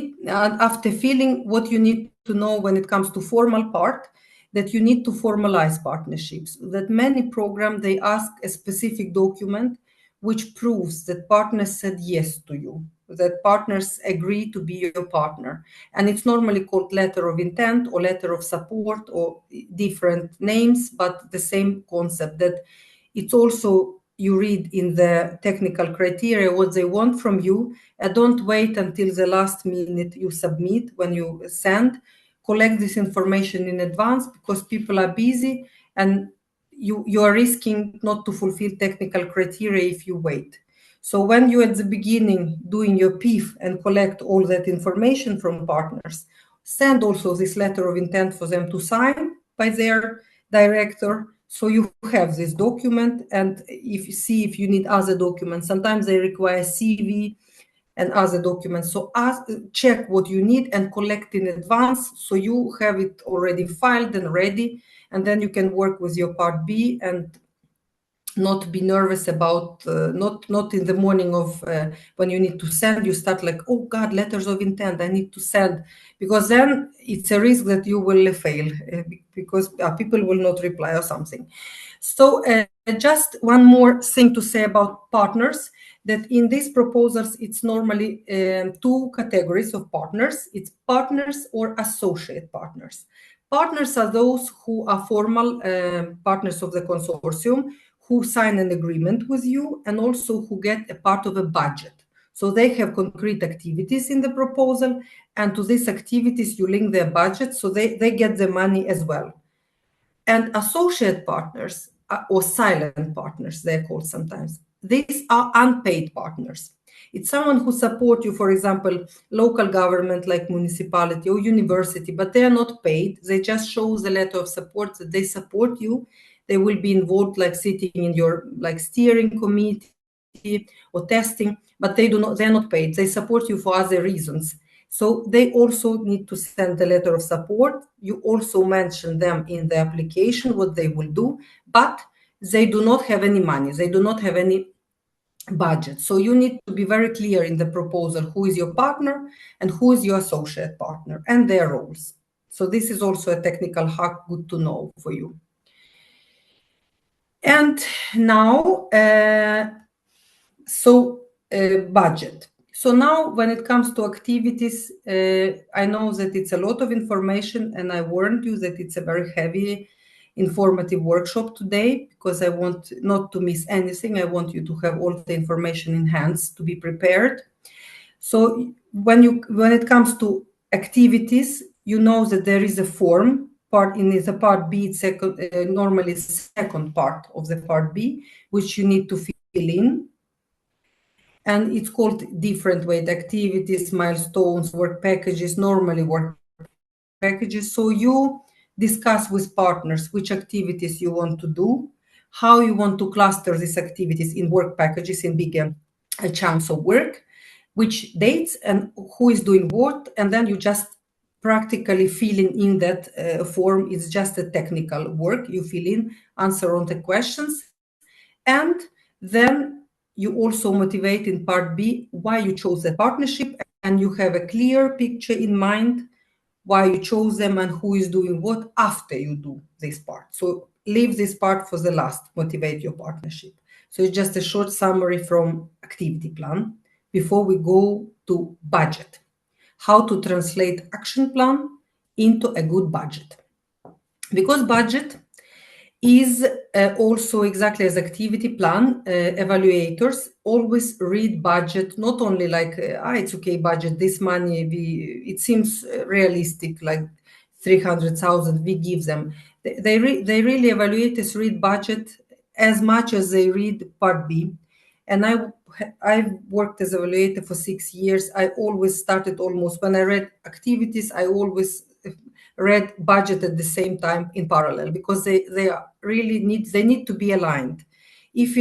what you need to know when it comes to formal part, that you need to formalize partnerships. That many programs, they ask a specific document which proves that partners said yes to you, that partners agree to be your partner. And it's normally called letter of intent or letter of support or different names, but the same concept, that it's also you read in the technical criteria what they want from you, and don't wait until the last minute you submit when you send. Collect this information in advance, because people are busy and you are risking not to fulfill technical criteria if you wait. So when you at the beginning doing your PIF and collect all that information from partners, send also this letter of intent for them to sign by their director. So you have this document, and if you need other documents, sometimes they require CV and other documents. So check what you need and collect in advance, so you have it already filed and ready, and then you can work with your part B and not be nervous about not in the morning of when you need to send, you start like, oh God, letters of intent, I need to send, because then it's a risk that you will fail because people will not reply or something. So just one more thing to say about partners, that in these proposals it's normally two categories of partners. It's partners or associate partners. Partners are those who are formal partners of the consortium, who sign an agreement with you and also who get a part of a budget. So they have concrete activities in the proposal, and to these activities you link their budget, so they get the money as well. And associate partners, or silent partners, they're called sometimes. These are unpaid partners. It's someone who support you, for example, local government like municipality or university, but they are not paid. They just show the letter of support that they support you. They will be involved, like sitting in your like steering committee or testing, but they're not paid. They support you for other reasons. So they also need to send a letter of support. You also mention them in the application, what they will do, but they do not have any money. They do not have any budget. So you need to be very clear in the proposal who is your partner and who is your associate partner and their roles. So this is also a technical hack, good to know for you. And now, budget. So now when it comes to activities, I know that it's a lot of information, and I warned you that it's a very heavy informative workshop today, because I want not to miss anything. I want you to have all the information in hands to be prepared. So when it comes to activities, you know that there is a form part in the part B, normally second part of the part B, which you need to fill in. And it's called different weight activities, milestones, work packages, normally work packages. packages. So you discuss with partners which activities you want to do, how you want to cluster these activities in work packages, in bigger chunks of work, which dates and who is doing what, and then you just practically filling in that form. It's just a technical work. You fill in, answer on the questions, and then you also motivate in part B why you chose the partnership, and you have a clear picture in mind why you chose them and who is doing what after you do this part. So leave this part for the last, motivate your partnership. So it's just a short summary from activity plan before we go to budget. How to translate action plan into a good budget. Because budget is also exactly as activity plan, evaluators always read budget, not only like, it's okay, budget, this money, it seems realistic, like 300,000 we give them. They really, evaluators read budget as much as they read part B. And I've worked as evaluator for 6 years. I always started, almost when I read activities, I always read budget at the same time in parallel, because they really need to be aligned. If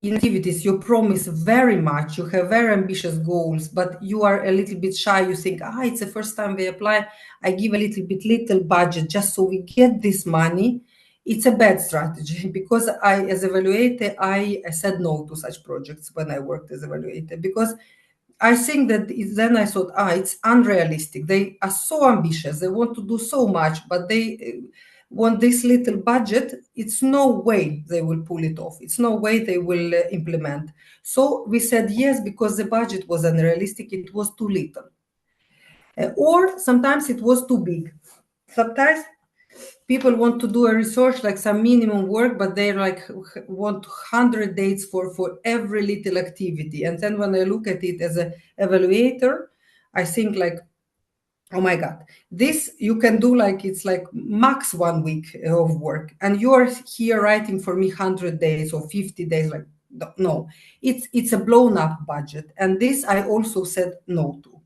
in activities you promise very much, you have very ambitious goals, but you are a little bit shy, you think, it's the first time we apply, I give a little budget just so we get this money, it's a bad strategy. Because I, as evaluator, I said no to such projects when I worked as evaluator, because I think that then I thought, it's unrealistic. They are so ambitious. They want to do so much, but they want this little budget. It's no way they will pull it off. It's no way they will implement. So we said yes, because the budget was unrealistic. It was too little. Or sometimes it was too big. Sometimes people want to do a research, like some minimum work, but they like want 100 dates for every little activity. And then when I look at it as an evaluator, I think like, oh my God, this you can do, like it's like max 1 week of work, and you are here writing for me 100 days or 50 days. Like, no, it's a blown up budget. And this I also said no to.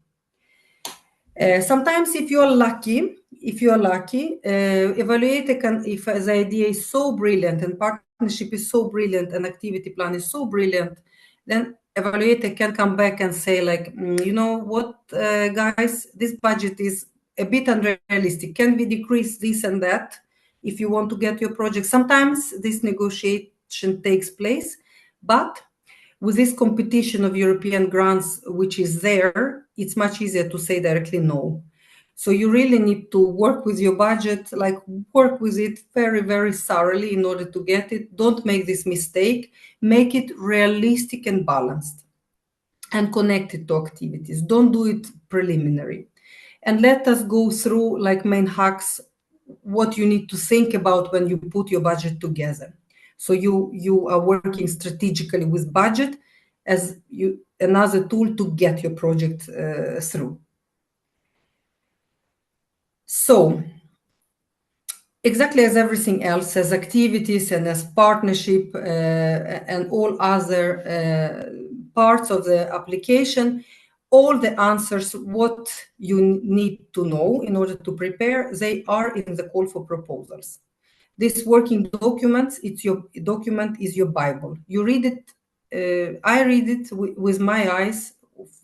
Sometimes if you're lucky, evaluator can, if the idea is so brilliant and partnership is so brilliant and activity plan is so brilliant, then evaluator can come back and say like, you know what, guys, this budget is a bit unrealistic. Can we decrease this and that if you want to get your project? Sometimes this negotiation takes place, but with this competition of European grants, which is there, it's much easier to say directly no. So you really need to work with your budget, like work with it very, very thoroughly in order to get it. Don't make this mistake. Make it realistic and balanced and connected to activities. Don't do it preliminary. And let us go through like main hacks, what you need to think about when you put your budget together. So you are working strategically with budget as another tool to get your project through. So exactly as everything else, as activities and as partnership and all other parts of the application, all the answers, what you need to know in order to prepare, they are in the call for proposals. This working document, document is your Bible. You read it, I read it with my eyes,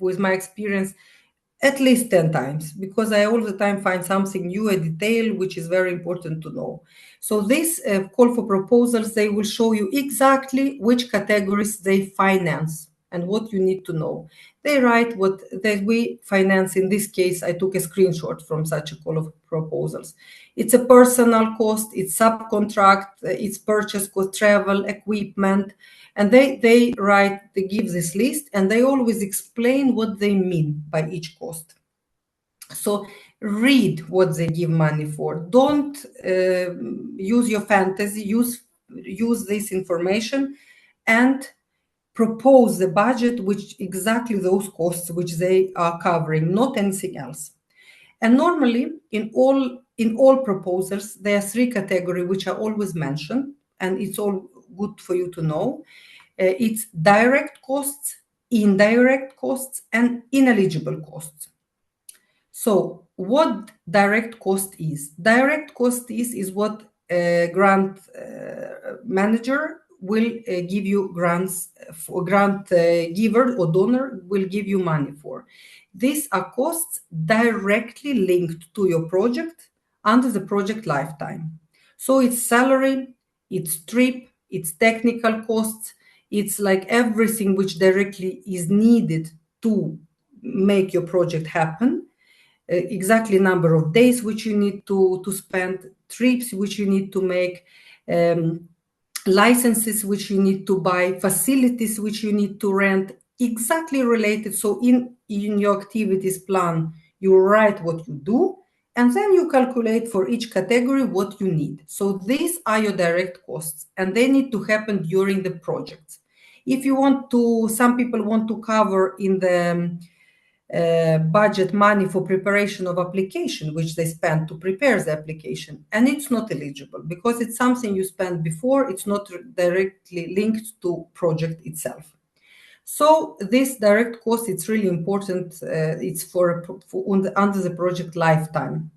with my experience, at least 10 times, because I all the time find something new, a detail, which is very important to know. So this call for proposals, they will show you exactly which categories they finance and what you need to know. They write what that we finance. In this case, I took a screenshot from such a call of proposals. It's a personal cost, it's subcontract, it's purchase cost, travel, equipment, and they give this list, and they always explain what they mean by each cost. So read what they give money for. Don't use your fantasy. Use this information and propose the budget which exactly those costs which they are covering, not anything else. And normally in all proposals, there are 3 categories which are always mentioned, and it's all good for you to know. It's direct costs, indirect costs, and ineligible costs. So what direct cost is. Direct cost is what a grant manager will give you grants for, grant giver or donor will give you money for. These are costs directly linked to your project under the project lifetime. So it's salary, it's trip, it's technical costs, it's like everything which directly is needed to make your project happen. Exactly number of days which you need to spend, trips which you need to make, licenses which you need to buy, facilities which you need to rent, exactly related. So in your activities plan, you write what you do, and then you calculate for each category what you need. So these are your direct costs, and they need to happen during the project. If you want to, some people want to cover in the budget money for preparation of application, which they spend to prepare the application, and it's not eligible because it's something you spend before, it's not directly linked to project itself. So this direct cost, it's really important. It's for under the project lifetime.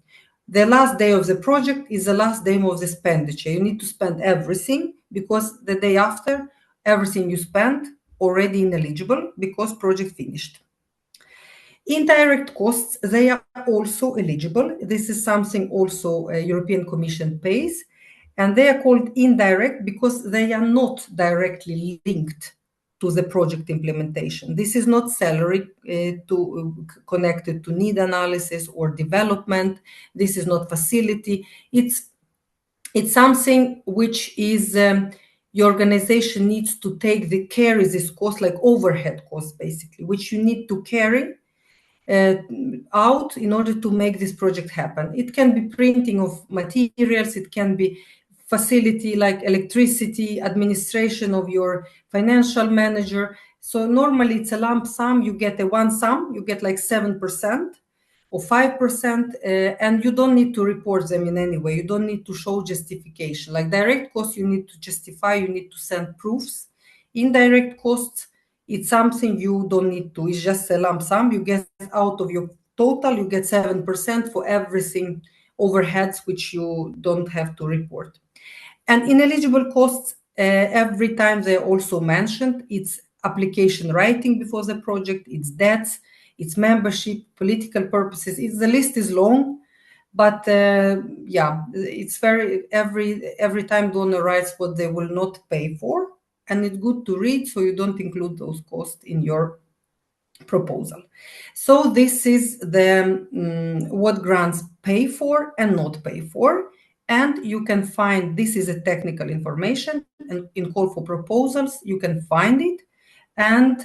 The last day of the project is the last day of the expenditure. You need to spend everything because the day after, everything you spent already ineligible because project finished. Indirect costs, they are also eligible. This is something also European Commission pays, and they are called indirect because they are not directly linked to the project implementation. This is not salary connected to need analysis or development. This is not facility. It's something which is your organization needs to carry this cost, like overhead cost, basically, which you need to carry out in order to make this project happen. It can be printing of materials, it can be facility like electricity, administration of your financial manager. So normally it's a lump sum, you get a one sum, you get like 7% or 5%, and you don't need to report them in any way. You don't need to show justification. Like direct costs, you need to justify, you need to send proofs. Indirect costs, it's something you don't need to. It's just a lump sum. You get out of your total, you get 7% for everything overheads, which you don't have to report. And ineligible costs, every time they're also mentioned, it's application writing before the project, it's debts, it's membership, political purposes. The list is long, but yeah, it's every time donor writes what they will not pay for, and it's good to read so you don't include those costs in your proposal. So this is the what grants pay for and not pay for. And you can find, this is a technical information, and in call for proposals, you can find it and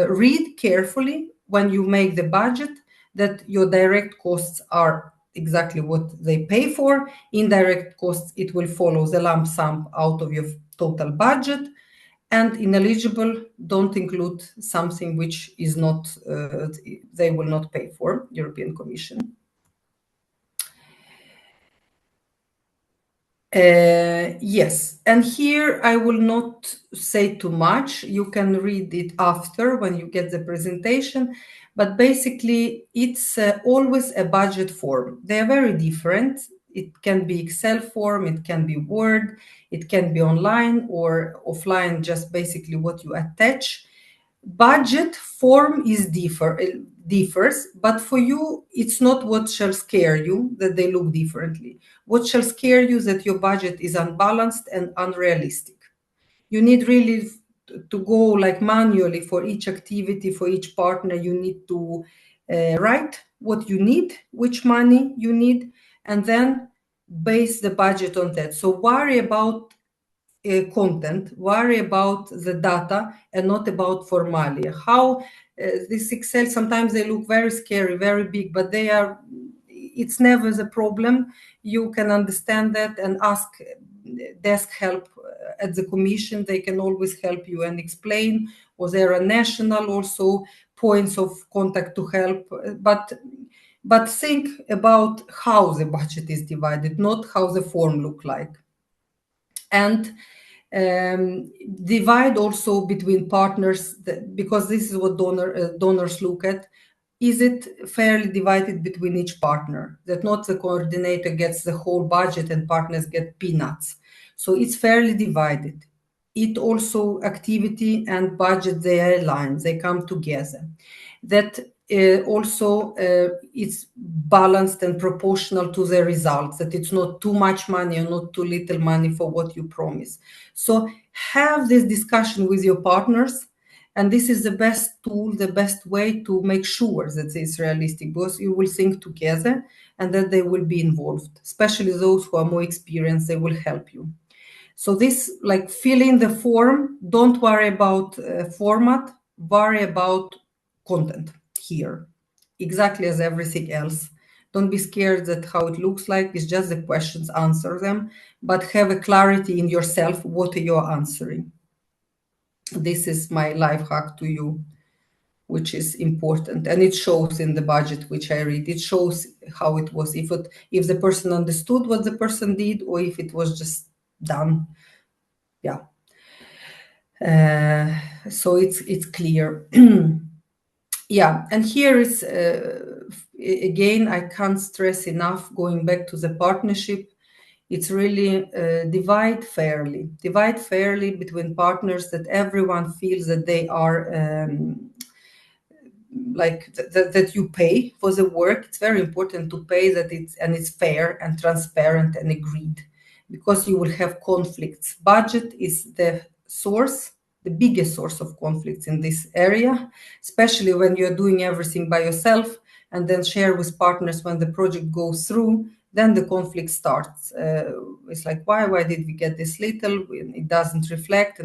read carefully when you make the budget that your direct costs are exactly what they pay for. Indirect costs, it will follow the lump sum out of your total budget. And ineligible don't include something which is not, they will not pay for, European Commission. Yes, and here I will not say too much. You can read it after when you get the presentation, but basically it's always a budget form. They are very different. It can be Excel form, it can be Word, it can be online or offline, just basically what you attach. Budget form is differs, but for you, it's not what shall scare you that they look differently. What shall scare you is that your budget is unbalanced and unrealistic. You need really to go like manually for each activity, for each partner. You need to write what you need, which money you need, and then base the budget on that. So worry about content, worry about the data and not about formalia. How this Excel, sometimes they look very scary, very big, but they are, it's never the problem. You can understand that and ask desk help at the commission. They can always help you and explain, or there are national also points of contact to help. But think about how the budget is divided, not how the form look like. And divide also between partners, because this is what donors look at. is it fairly divided between each partner? That not the coordinator gets the whole budget and partners get peanuts. So it's fairly divided. It also activity and budget, they align, they come together. That also it's balanced and proportional to the results, that it's not too much money or not too little money for what you promise. So have this discussion with your partners, and this is the best tool, the best way to make sure that it's realistic, because you will think together and that they will be involved, especially those who are more experienced, they will help you. So this, like, fill in the form, don't worry about format, worry about content here, exactly as everything else. Don't be scared that how it looks like, it's just the questions, answer them, but have a clarity in yourself what you're answering. This is my life hack to you, which is important, and it shows in the budget which I read. It shows how it was, if the person understood what the person did, or if it was just done. Yeah. So it's clear. Yeah, and here is again, I can't stress enough, going back to the partnership, it's really divide fairly between partners, that everyone feels that they are like that you pay for the work. It's very important to pay that it's fair and transparent and agreed, because you will have conflicts. Budget is the biggest source of conflicts in this area, especially when you're doing everything by yourself and then share with partners when the project goes through. Then the conflict starts. It's like, why did we get this little? It doesn't reflect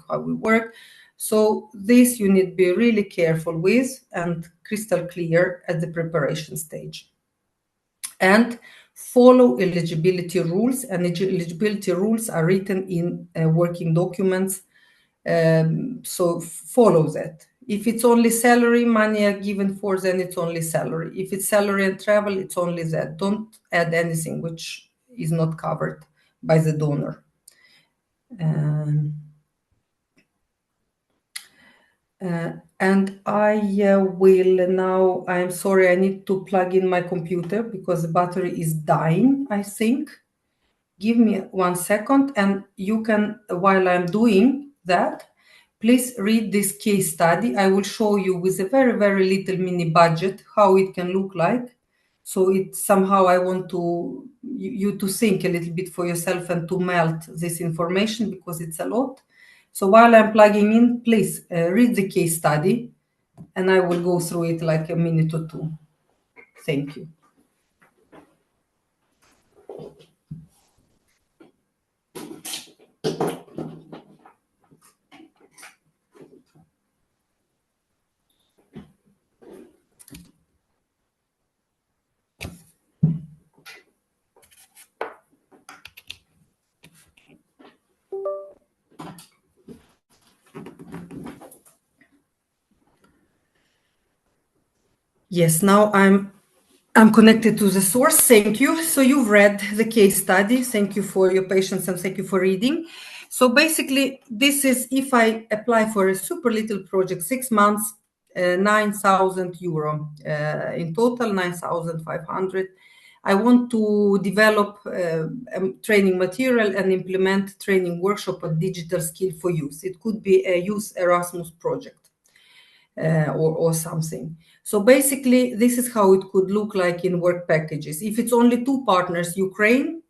how we work. So this you need to be really careful with and crystal clear at the preparation stage. And follow eligibility rules, and eligibility rules are written in working documents. So follow that. If it's only salary, money are given for, then it's only salary. If it's salary and travel, it's only that. Don't add anything which is not covered by the donor. And I will now, I'm sorry, I need to plug in my computer because the battery is dying, I think. Give me 1 second, and you can, while I'm doing that, please read this case study. I will show you with a very, very little mini budget how it can look like. So it somehow, I want you to think a little bit for yourself and to melt this information, because it's a lot. So while I'm plugging in, please read the case study, and I will go through it like a minute or two. Thank you. Yes, now I'm connected to the source. Thank you. So you've read the case study. Thank you for your patience and thank you for reading. So basically, this is if I apply for a super little project, 6 months, 9,000 euro in total, 9,500. I want to develop training material and implement training workshop on digital skill for youth. It could be a youth Erasmus project or something. So basically, this is how it could look like in work packages. If it's only 2 partners, Ukraine,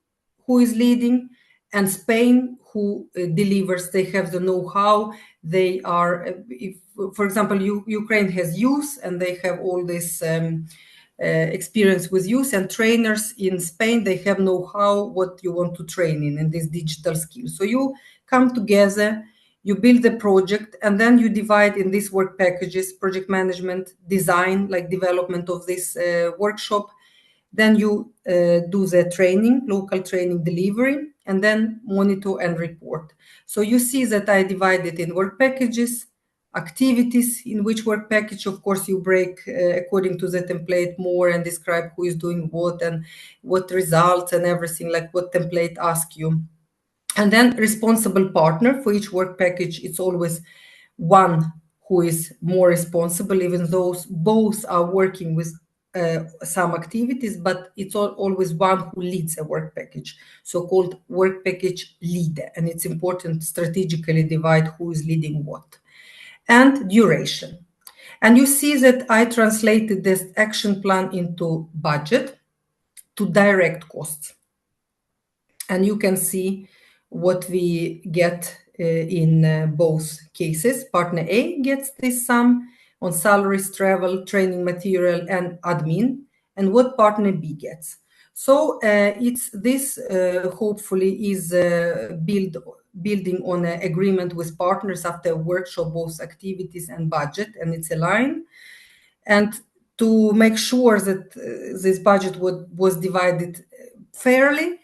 who is leading, and Spain, who delivers, they have the know-how. They are, if, for example, Ukraine has youth, and they have all this experience with youth, and trainers in Spain, they have know-how what you want to train in this digital skill. So you come together, you build the project, and then you divide in these work packages: project management, design, like development of this workshop. Then you do the training, local training delivery, and then monitor and report. So you see that I divided in work packages, activities in which work package, of course, you break according to the template more and describe who is doing what and what results and everything, like what template asks you. And then responsible partner for each work package, it's always one who is more responsible, even though both are working with some activities, but it's always one who leads a work package, so-called work package leader. And it's important strategically divide who is leading what. And duration. And you see that I translated this action plan into budget to direct costs. And you can see what we get in both cases. Partner A gets this sum on salaries, travel, training material, and admin, and what partner B gets. So it's this hopefully is building on an agreement with partners after a workshop, both activities and budget, and it's aligned. And to make sure that this budget was divided fairly,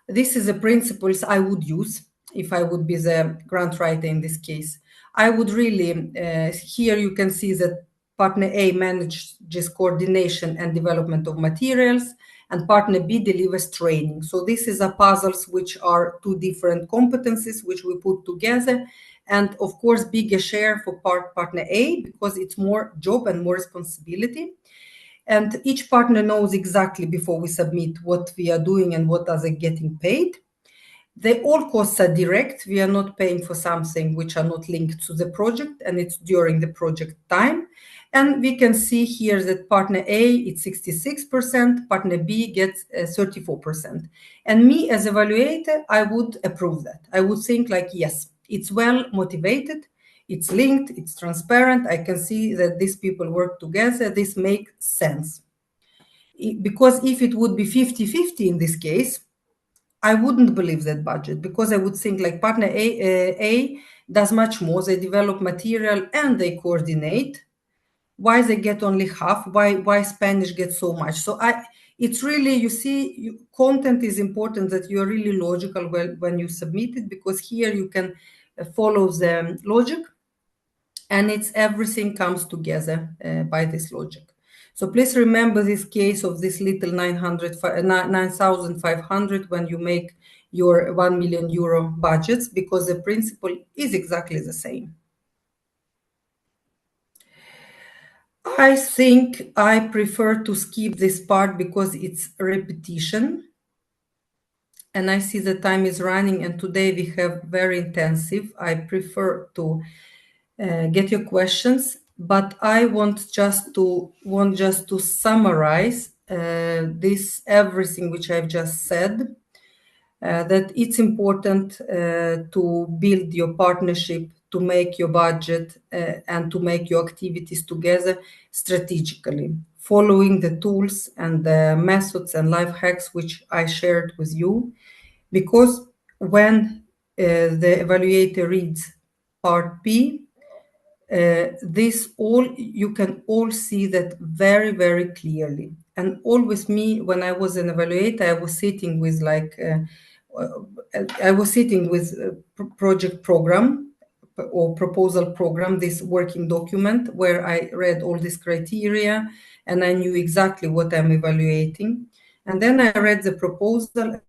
this is the principles I would use if I would be the grant writer in this case. I would really, here you can see that partner A manages coordination and development of materials, and partner B delivers training. So this is a puzzles which are two different competencies which we put together. And of course, bigger share for partner A because it's more job and more responsibility. And each partner knows exactly before we submit what we are doing and what are they getting paid. All costs are direct. We are not paying for something which are not linked to the project, and it's during the project time. And we can see here that partner A, it's 66%, partner B gets 34%. And me as evaluator, I would approve that. I would think like, yes, it's well motivated, it's linked, it's transparent. I can see that these people work together. This makes sense. Because if it would be 50-50 in this case, I wouldn't believe that budget, because I would think like partner A does much more. They develop material and they coordinate. Why they get only half? Why Spanish gets so much? So it's really, you see, content is important, that you are really logical when you submit it, because here you can follow the logic, and it's everything comes together by this logic. So please remember this case of this little 9,500 when you make your 1 million euro budgets, because the principle is exactly the same. I think I prefer to skip this part because it's repetition. And I see the time is running, and today we have very intensive. I prefer to get your questions, but I want just to summarize this everything which I've just said. That it's important to build your partnership, to make your budget, and to make your activities together strategically, following the tools and the methods and life hacks which I shared with you. Because when the evaluator reads part B, this all, you can all see that very, very clearly. And all with me, when I was an evaluator, I was sitting with project program or proposal program, this working document where I read all these criteria and I knew exactly what I'm evaluating. And then I read the proposal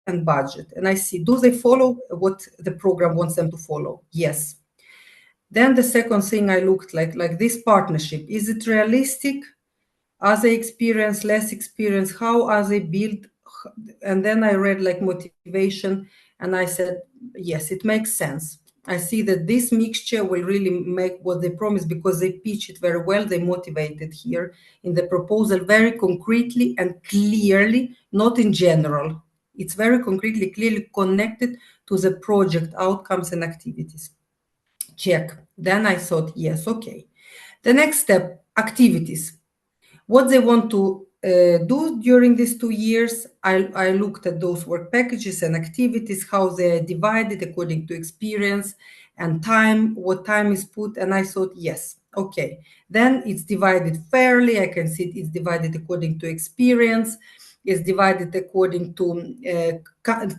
and budget, and I see, do they follow what the program wants them to follow? Yes. Then the second thing I looked like this partnership, is it realistic? Are they experienced, less experienced? How are they built? And then I read like motivation, and I said, yes, it makes sense. I see that this mixture will really make what they promise, because they pitch it very well. They motivated here in the proposal very concretely and clearly, not in general. It's very concretely, clearly connected to the project outcomes and activities. Check. Then I thought, yes, okay. The next step, activities. What they want to do during these 2 years, I looked at those work packages and activities, how they're divided according to experience and time, what time is put, and I thought, yes, okay. Then it's divided fairly. I can see it's divided according to experience. It's divided according to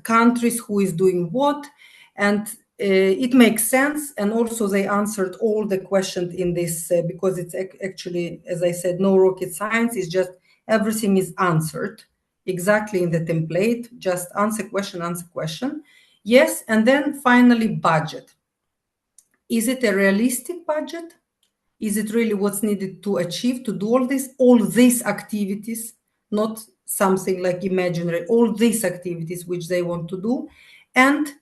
countries, who is doing what, and it makes sense. And also they answered all the questions in this, because it's actually, as I said, no rocket science. It's just everything is answered exactly in the template. Just answer question. Yes. And then finally, budget. Is it a realistic budget? Is it really what's needed to achieve, to do all these activities, not something like imaginary, all these activities which they want to do? And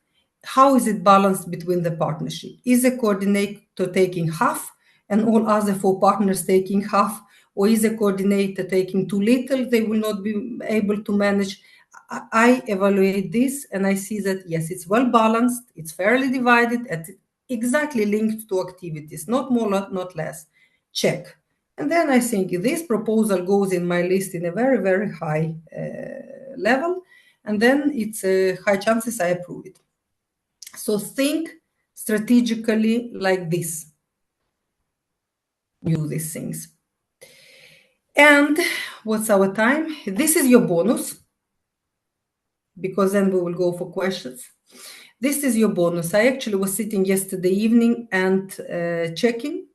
how is it balanced between the partnership? Is a coordinator taking half and all other four partners taking half? Or is a coordinator taking too little? They will not be able to manage. I evaluate this and I see that, yes, it's well balanced, it's fairly divided, and exactly linked to activities, not more, not less. Check. And then I think this proposal goes in my list in a very, very high level. And then it's high chances I approve it. So think strategically like this. You do these things. And what's our time? This is your bonus, because then we will go for questions. This is your bonus. I actually was sitting yesterday evening and checking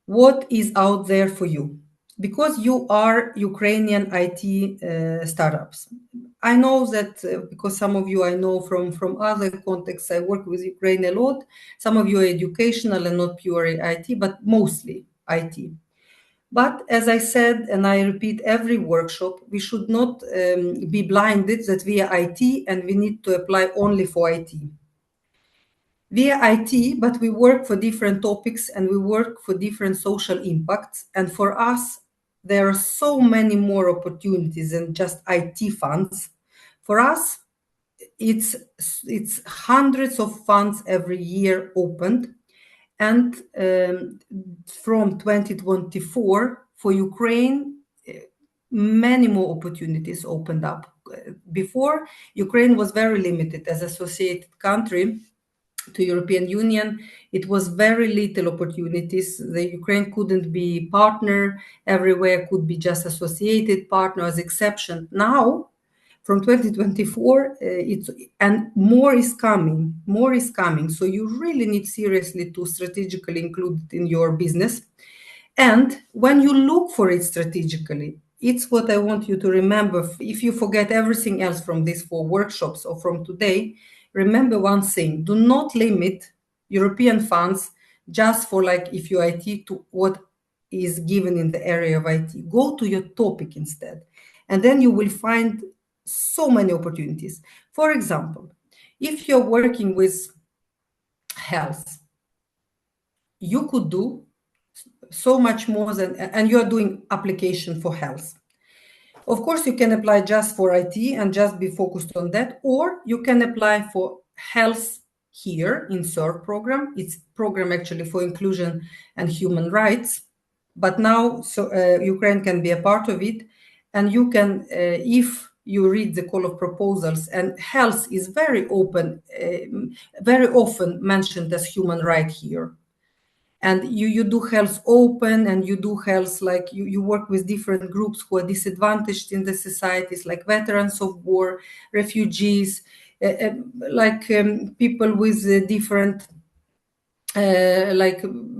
what is out there for you, because you are Ukrainian IT startups. I know that because some of you I know from other contexts. I work with Ukraine a lot. Some of you are educational and not pure IT, but mostly IT. But as I said, and I repeat every workshop, we should not be blinded that we are IT and we need to apply only for IT. We are IT, but we work for different topics and we work for different social impacts. And for us, there are so many more opportunities than just IT funds. For us, it's hundreds of funds every year opened. And from 2024, for Ukraine, many more opportunities opened up. Before, Ukraine was very limited as associated country to European Union. It was very little opportunities. The Ukraine couldn't be partner everywhere, could be just associated partner as exception. Now, from 2024, and more is coming. More is coming. So you really need seriously to strategically include it in your business. And when you look for it strategically, it's what I want you to remember. If you forget everything else from these four workshops or from today, remember one thing: do not limit European funds just for, like, if you IT, to what is given in the area of IT. Go to your topic instead. And then you will find so many opportunities. For example, if you're working with health, you could do so much more than, and you're doing application for health. Of course, you can apply just for IT and just be focused on that, or you can apply for health here in SERV program. It's program actually for inclusion and human rights, but now Ukraine can be a part of it, and you can, if you read the call of proposals, and health is very open, very often mentioned as human right here. And you do health open, and you do health, like you work with different groups who are disadvantaged in the societies, like veterans of war, refugees, people with different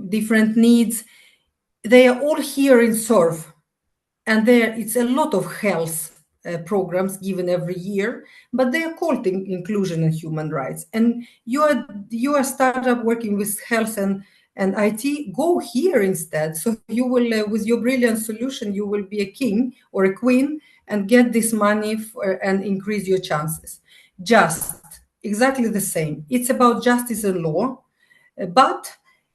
different needs. They are all here in SERV, and there it's a lot of health programs given every year, but they are called inclusion and human rights. And you are a startup working with health and IT. Go here instead. So you will, with your brilliant solution, you will be a king or a queen and get this money and increase your chances. Just exactly the same. It's about justice and law, but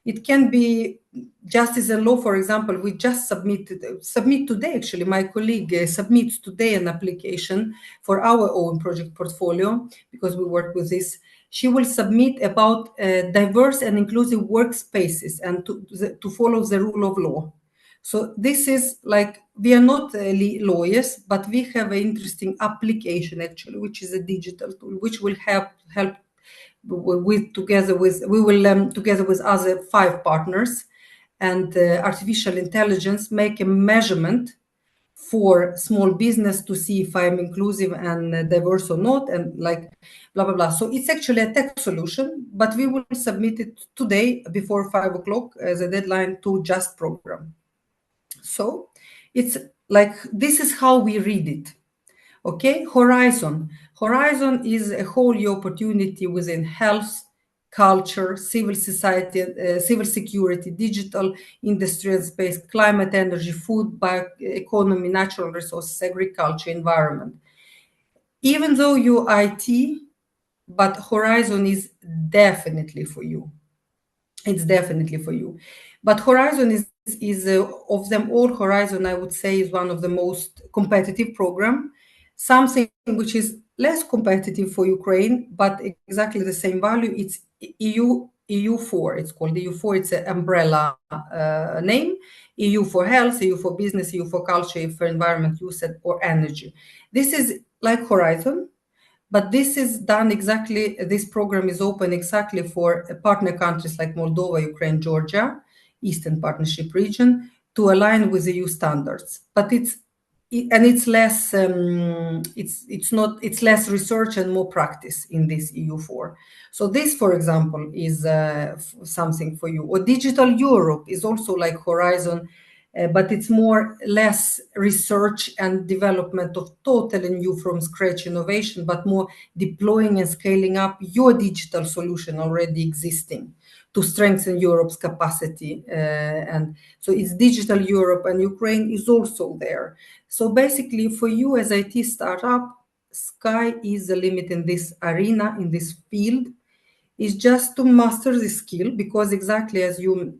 it can be justice and law. For example, we just submit today, actually, my colleague submits today an application for our own project portfolio, because we work with this. She will submit about diverse and inclusive workspaces and to follow the rule of law. So this is like, we are not lawyers, but we have an interesting application actually, which is a digital tool, which will help together with other 5 partners and artificial intelligence, make a measurement for small business to see if I'm inclusive and diverse or not, and like blah blah blah. So it's actually a tech solution, but we will submit it today before 5 o'clock as a deadline to Just program. So it's like, this is how we read it. Okay, horizon is a whole new opportunity within health, culture, civil society, civil security, digital industry and space, climate, energy, food, bioeconomy, natural resources, agriculture, environment. Even though you IT, but Horizon is definitely for you. It's definitely for you. But Horizon is of them all. Horizon, I would say, is one of the most competitive program. Something which is less competitive for Ukraine, but exactly the same value. It's EU4. It's called EU4. It's an umbrella name. EU for health, EU for business, EU for culture, EU for environment, you said, or energy. This is like Horizon, but this is done exactly, this program is open exactly for partner countries like Moldova, Ukraine, Georgia, Eastern Partnership region, to align with EU standards. But it's less, it's less research and more practice in this EU4. So this, for example, is something for you. Or Digital Europe is also like Horizon, but it's more less research and development of totally new from scratch innovation, but more deploying and scaling up your digital solution already existing to strengthen Europe's capacity. And so it's Digital Europe, and Ukraine is also there. So basically, for you as IT startup, sky is the limit in this arena, in this field, is just to master the skill, because exactly as you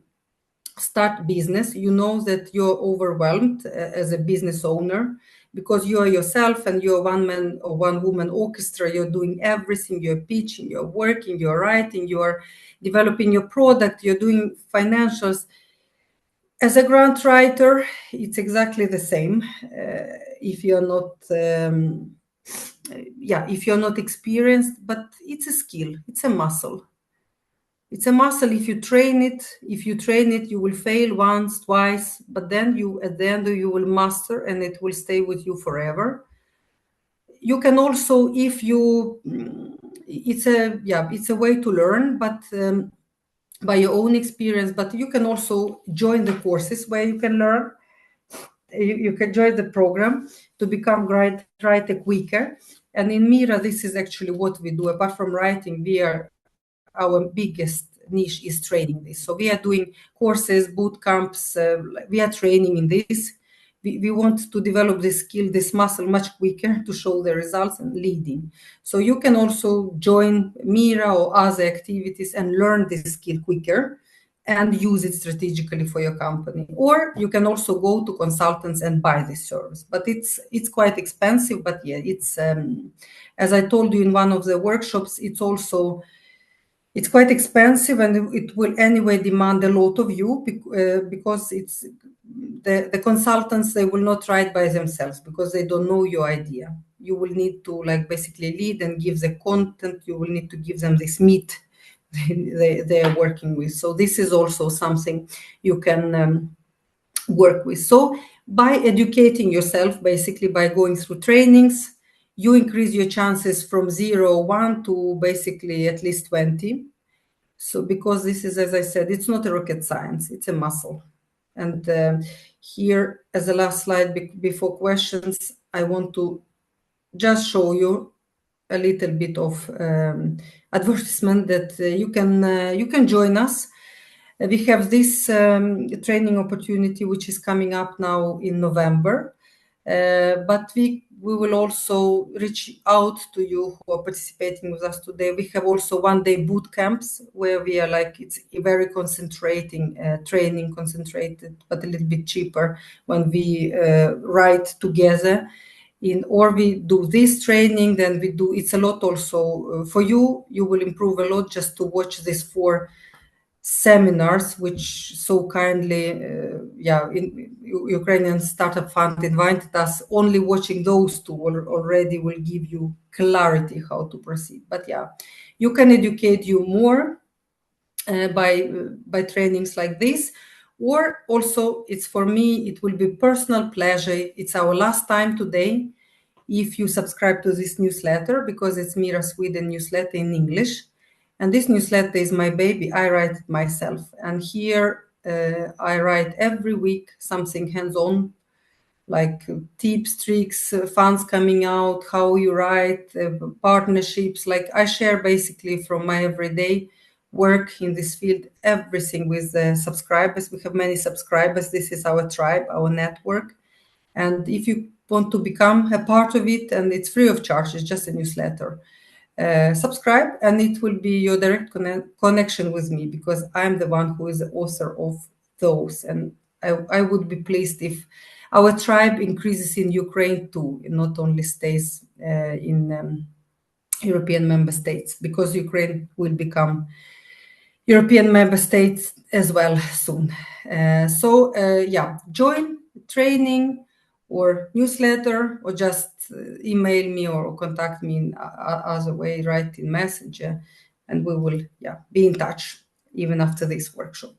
start business, you know that you're overwhelmed as a business owner, because you are yourself and you're one man or one woman orchestra. You're doing everything. You're pitching, you're working, you're writing, you're developing your product, you're doing financials. As a grant writer, it's exactly the same. If you're not if you're not experienced, but it's a skill, it's a muscle. It's a muscle. If you train it, you will fail once, twice, but then you, at the end, you will master and it will stay with you forever. You can also, if you, it's a way to learn, but by your own experience, but you can also join the courses where you can learn. You can join the program to become writer quicker. And in Mira, this is actually what we do. Apart from writing, our biggest niche is training this. So we are doing courses, boot camps, we are training in this. We want to develop this skill, this muscle much quicker to show the results and leading. So you can also join Mira or other activities and learn this skill quicker and use it strategically for your company. Or you can also go to consultants and buy this service. But it's quite expensive. But yeah, it's as I told you in one of the workshops, it's quite expensive, and it will anyway demand a lot of you, because it's the consultants, they will not write by themselves because they don't know your idea. You will need to like basically lead and give the content. You will need to give them this meat they are working with. So this is also something you can work with. So by educating yourself, basically by going through trainings, you increase your chances from 0, 1 to basically at least 20. So because this is, as I said, it's not a rocket science, it's a muscle. And here, as a last slide before questions, I want to just show you a little bit of advertisement that you can join us. We have this training opportunity which is coming up now in November, but we will also reach out to you who are participating with us today. We have also one-day boot camps where we are like, it's very concentrating training, concentrated, but a little bit cheaper when we write together. Or we do this training, then we do, it's a lot also for you. You will improve a lot just to watch these 4 seminars, which so kindly, Ukrainian Startup Fund invited us. Only watching those 2 already will give you clarity how to proceed. But yeah, you can educate you more by trainings like this. Or also, it's for me, it will be personal pleasure. It's our last time today. If you subscribe to this newsletter, because it's Mira Sweden newsletter in English, and this newsletter is my baby. I write it myself, and here I write every week something hands-on, like tips, tricks, funds coming out, how you write, partnerships. Like I share basically from my everyday work in this field, everything with the subscribers. We have many subscribers. This is our tribe, our network. And if you want to become a part of it, and it's free of charge, it's just a newsletter. Subscribe, and it will be your direct connection with me, because I'm the one who is the author of those. And I would be pleased if our tribe increases in Ukraine too, and not only stays in European member states, because Ukraine will become European member states as well soon. Yeah, join training or newsletter, or just email me or contact me in other way, write in Messenger, and we will, yeah, be in touch even after this workshop.